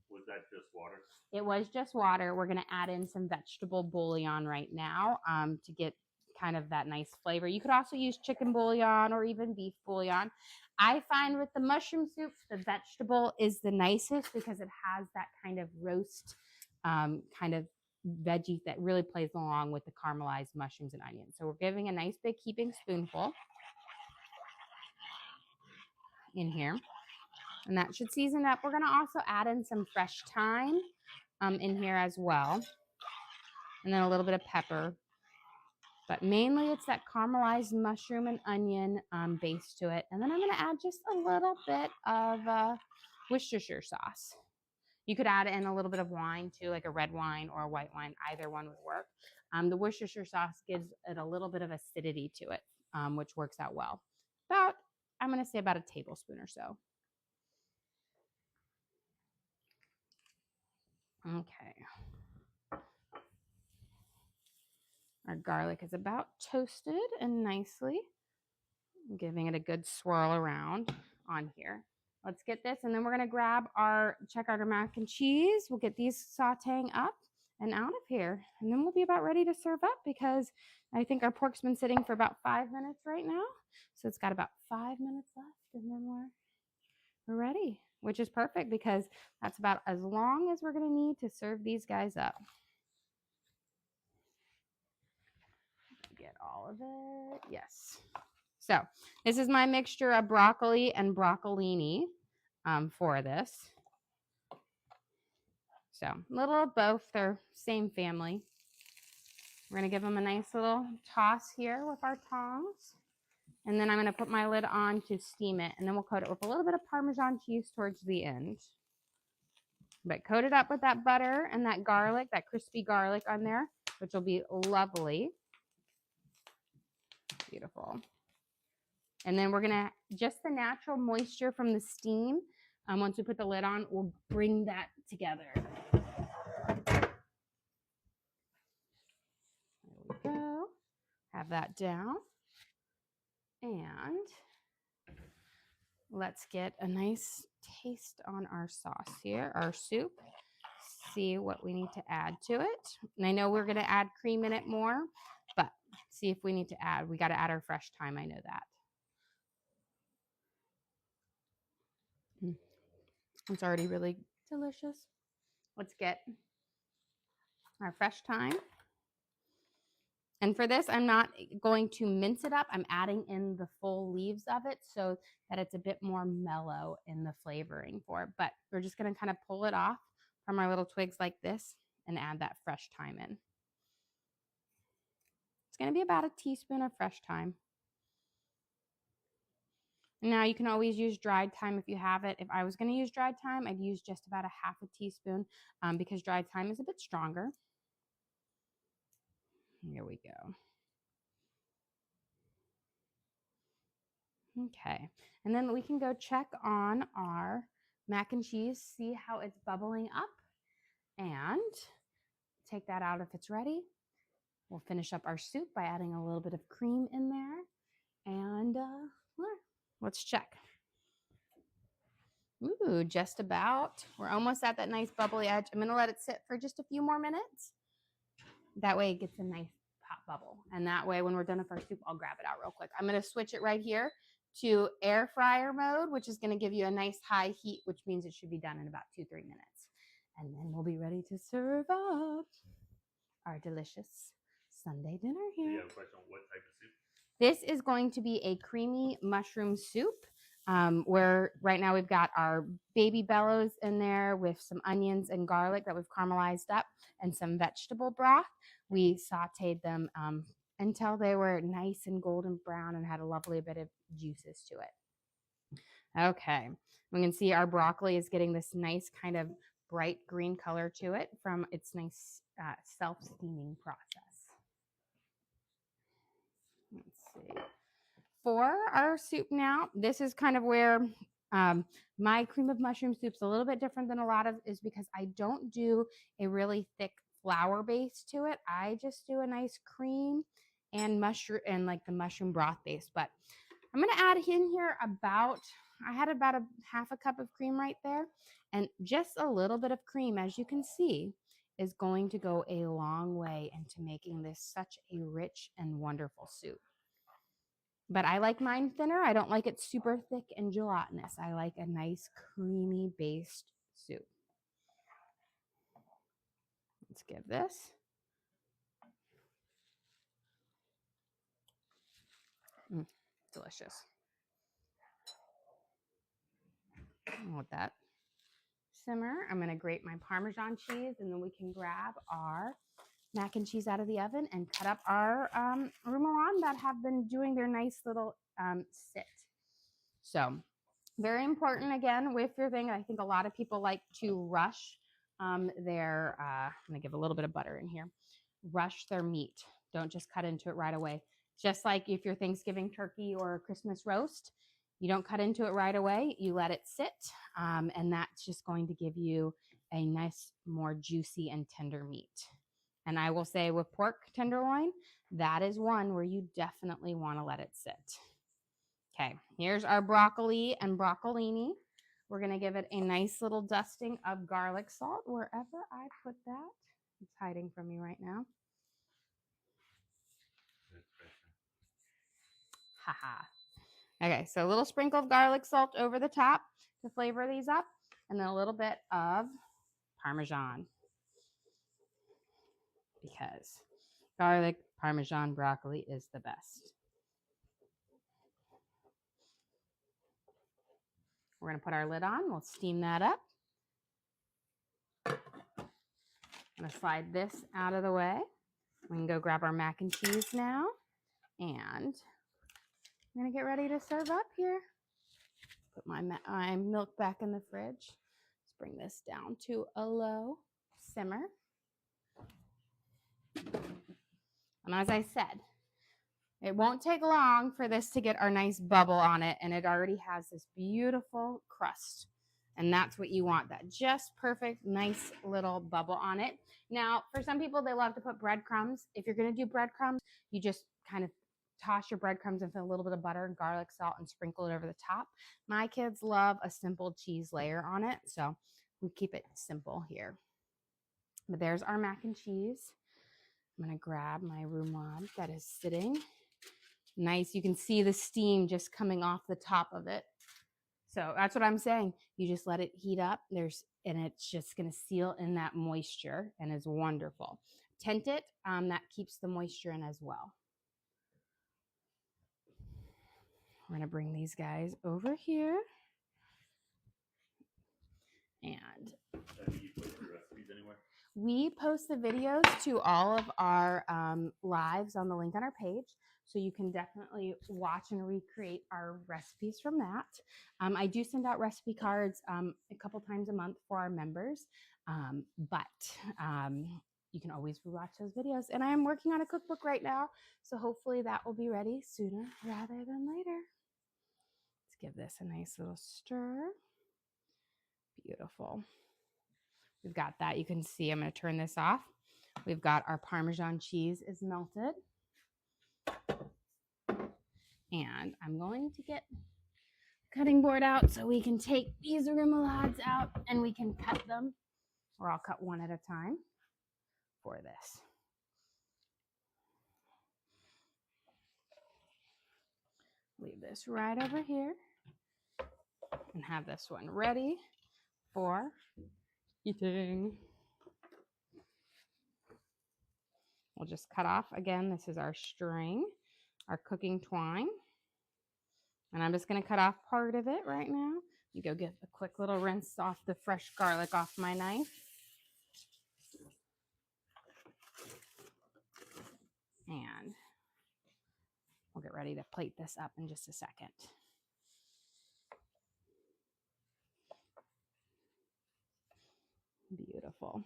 was that just water? It was just water. We're going to add in some vegetable bouillon right now to get kind of that nice flavor. You could also use chicken bouillon or even beef bouillon. I find with the mushroom soups, the vegetable is the nicest because it has that kind of roast kind of veggie that really plays along with the caramelized mushrooms and onions. So we're giving a nice big heaping spoonful in here. And that should season up. We're going to also add in some fresh thyme in here as well. And then a little bit of pepper. But mainly it's that caramelized mushroom and onion base to it. And then I'm going to add just a little bit of Worcestershire sauce. You could add in a little bit of wine too, like a red wine or a white wine. Either one would work. The Worcestershire sauce gives it a little bit of acidity to it, which works out well. I'm going to say about a tablespoon or so. Okay. Our garlic is about toasted and nicely. I'm giving it a good swirl around on here. Let's get this, and then we're going to check out our mac and cheese. We'll get these sauteing up and out of here. And then we'll be about ready to serve up because I think our pork's been sitting for about 5 minutes right now. So it's got about 5 minutes left, and then we're ready, which is perfect because that's about as long as we're going to need to serve these guys up. Get all all of it. Yes. So this is my mixture of broccoli and broccolini for this. So a little of both. They're same family. We're going to give them a nice little toss here with our tongs. And then I'm going to put my lid on to steam it. And then we'll coat it with a little bit of Parmesan cheese towards the end. But coat it up with that butter and that garlic, that crispy garlic on there, which will be lovely. Beautiful. And then we're going to, just the natural moisture from the steam, once we put the lid on, we'll bring that together. There we go. Have that down. And let's get a nice taste on our sauce here, our soup. See what we need to add to it. And I know we're going to add cream in it more, but see if we need to add. We got to add our fresh thyme. I know that. It's already really delicious. Let's get our fresh thyme. And for this, I'm not going to mince it up. I'm adding in the full leaves of it so that it's a bit more mellow in the flavoring for it. But we're just going to kind of pull it off from our little twigs like this and add that fresh thyme in. It's going to be about a teaspoon of fresh thyme. Now you can always use dried thyme if you have it. If I was going to use dried thyme, I'd use just about a half a teaspoon because dried thyme is a bit stronger. Here we go. Okay, and then we can go check on our mac and cheese, see how it's bubbling up, and take that out if it's ready. We'll finish up our soup by adding a little bit of cream in there, and let's check. Ooh, just about. We're almost at that nice bubbly edge. I'm going to let it sit for just a few more minutes. That way it gets a nice pop bubble, and that way when we're done with our soup, I'll grab it out real quick. I'm going to switch it right here to air fryer mode, which is going to give you a nice high heat, which means it should be done in about 2-3 minutes. And then we'll be ready to serve up our delicious Sunday dinner here. You have a question on what type of soup? This is going to be a creamy mushroom soup, where right now we've got our baby bellows in there with some onions and garlic that we've caramelized up and some vegetable broth. We sauteed them until they were nice and golden brown and had a lovely bit of juices to it. Okay, we can see our broccoli is getting this nice kind of bright green color to it from its nice self-steaming process. Let's see. For our soup now, this is kind of where my cream of mushroom soup's a little bit different than a lot of, is because I don't do a really thick flour base to it. I just do a nice cream and mushroom and like the mushroom broth base. But I'm going to add in here I had about a half a cup of cream right there, and just a little bit of cream, as you can see, is going to go a long way into making this such a rich and wonderful soup. But I like mine thinner. I don't like it super thick and gelatinous. I like a nice creamy based soup. Let's give this. Delicious. And with that simmer, I'm going to grate my Parmesan cheese, and then we can grab our mac and cheese out of the oven and cut up our remoulade that have been doing their nice little sit. So very important, again, with your thing. I think a lot of people like to rush I'm going to give a little bit of butter in here. Rush their meat. Don't just cut into it right away. Just like if you're Thanksgiving turkey or Christmas roast, you don't cut into it right away. You let it sit, and that's just going to give you a nice, more juicy and tender meat. And I will say with pork tenderloin, that is one where you definitely want to let it sit. Okay, here's our broccoli and broccolini. We're going to give it a nice little dusting of garlic salt wherever I put that. It's hiding from me right now. Haha. Okay, so a little sprinkle of garlic salt over the top to flavor these up, and then a little bit of Parmesan, because Garlic, Parmesan, broccoli is the best. We're going to put our lid on. We'll steam that up. I'm going to slide this out of the way. We can go grab our mac and cheese now. And I'm going to get ready to serve up here. Put my milk back in the fridge. Let's bring this down to a low simmer. And as I said, it won't take long for this to get our nice bubble on it, and it already has this beautiful crust. And that's what you want, that just perfect, nice little bubble on it. Now, for some people, they love to put breadcrumbs. If you're going to do breadcrumbs, you just kind of toss your breadcrumbs into a little bit of butter and garlic salt and sprinkle it over the top. My kids love a simple cheese layer on it, so we keep it simple here. But there's our mac and cheese. I'm going to grab my roulade that is sitting nice. You can see the steam just coming off the top of it. So that's what I'm saying. You just let it heat up. And it's just going to seal in that moisture and is wonderful. Tent it. That keeps the moisture in as well. We're going to bring these guys over here. And You post your recipes anywhere? we post the videos to all of our lives on the link on our page. So you can definitely watch and recreate our recipes from that. I do send out recipe cards a couple times a month for our members, but you can always rewatch those videos. And I am working on a cookbook right now, so hopefully that will be ready sooner rather than later. Let's give this a nice little stir. Beautiful. We've got that. You can see I'm going to turn this off. We've got our Parmesan cheese is melted. And I'm going to get cutting board out so we can take these remoulades out and we can cut them, or I'll cut one at a time for this. Leave this right over here and have this one ready for eating. We'll just cut off, again, this is our string, our cooking twine. And I'm just going to cut off part of it right now. You go get a quick little rinse off the fresh garlic off my knife. And we'll get ready to plate this up in just a second. Beautiful.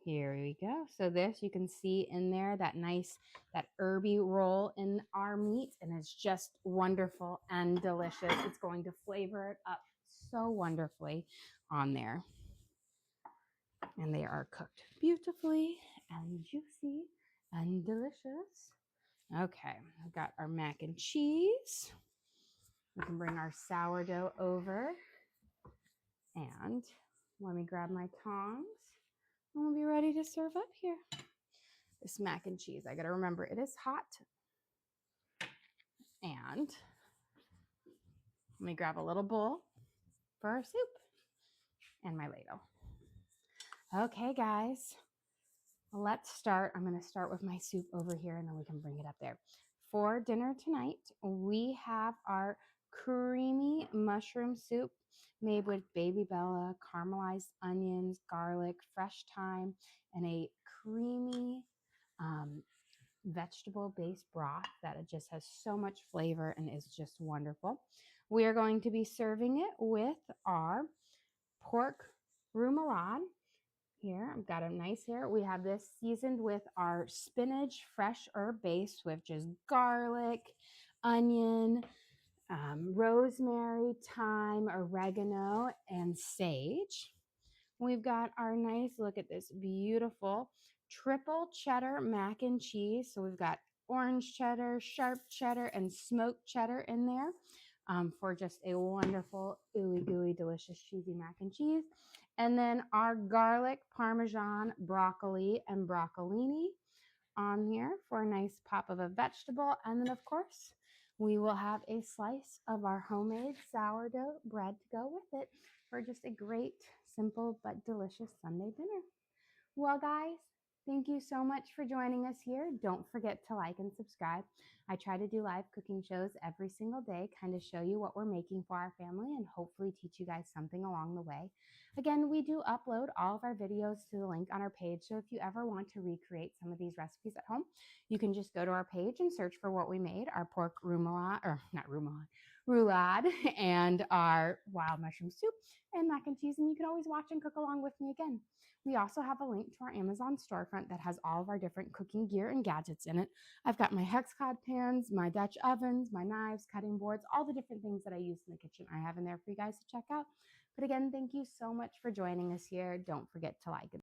Here we go. So this, you can see in there that nice, that herby roll in our meat, and it's just wonderful and delicious. It's going to flavor it up so wonderfully on there. And they are cooked beautifully and juicy and delicious. Okay, I've got our mac and cheese. We can bring our sourdough over. And let me grab my tongs. And we'll be ready to serve up here. This mac and cheese, I gotta remember it is hot. And let me grab a little bowl for our soup and my ladle. Okay, guys, let's start. I'm gonna start with my soup over here and then we can bring it up there. For dinner tonight, we have our creamy mushroom soup made with baby bella, caramelized onions, garlic, fresh thyme, and a creamy vegetable-based broth that it just has so much flavor and is just wonderful. We are going to be serving it with our pork remoulade. Here, I've got a nice here. We have this seasoned with our spinach fresh herb base with just garlic, onion, rosemary, thyme, oregano, and sage. We've got our nice, look at this beautiful triple cheddar mac and cheese. So we've got orange cheddar, sharp cheddar, and smoked cheddar in there for just a wonderful, ooey gooey, delicious, cheesy mac and cheese. And then our garlic, parmesan, broccoli, and broccolini on here for a nice pop of a vegetable. And then, of course, we will have a slice of our homemade sourdough bread to go with it for just a great, simple, but delicious Sunday dinner. Well, guys, thank you so much for joining us here. Don't forget to like and subscribe. I try to do live cooking shows every single day, kind of show you what we're making for our family and hopefully teach you guys something along the way. Again, we do upload all of our videos to the link on our page. So if you ever want to recreate some of these recipes at home, you can just go to our page and search for what we made, our pork remoulade, or not remoulade, roulade, and our wild mushroom soup and mac and cheese. And you can always watch and cook along with me again. We also have a link to our Amazon storefront that has all of our different cooking gear and gadgets in it. I've got my hex cod pans, my Dutch ovens, my knives, cutting boards, all the different things that I use in the kitchen I have in there for you guys to check out. But again, thank you so much for joining us here. Don't forget to like and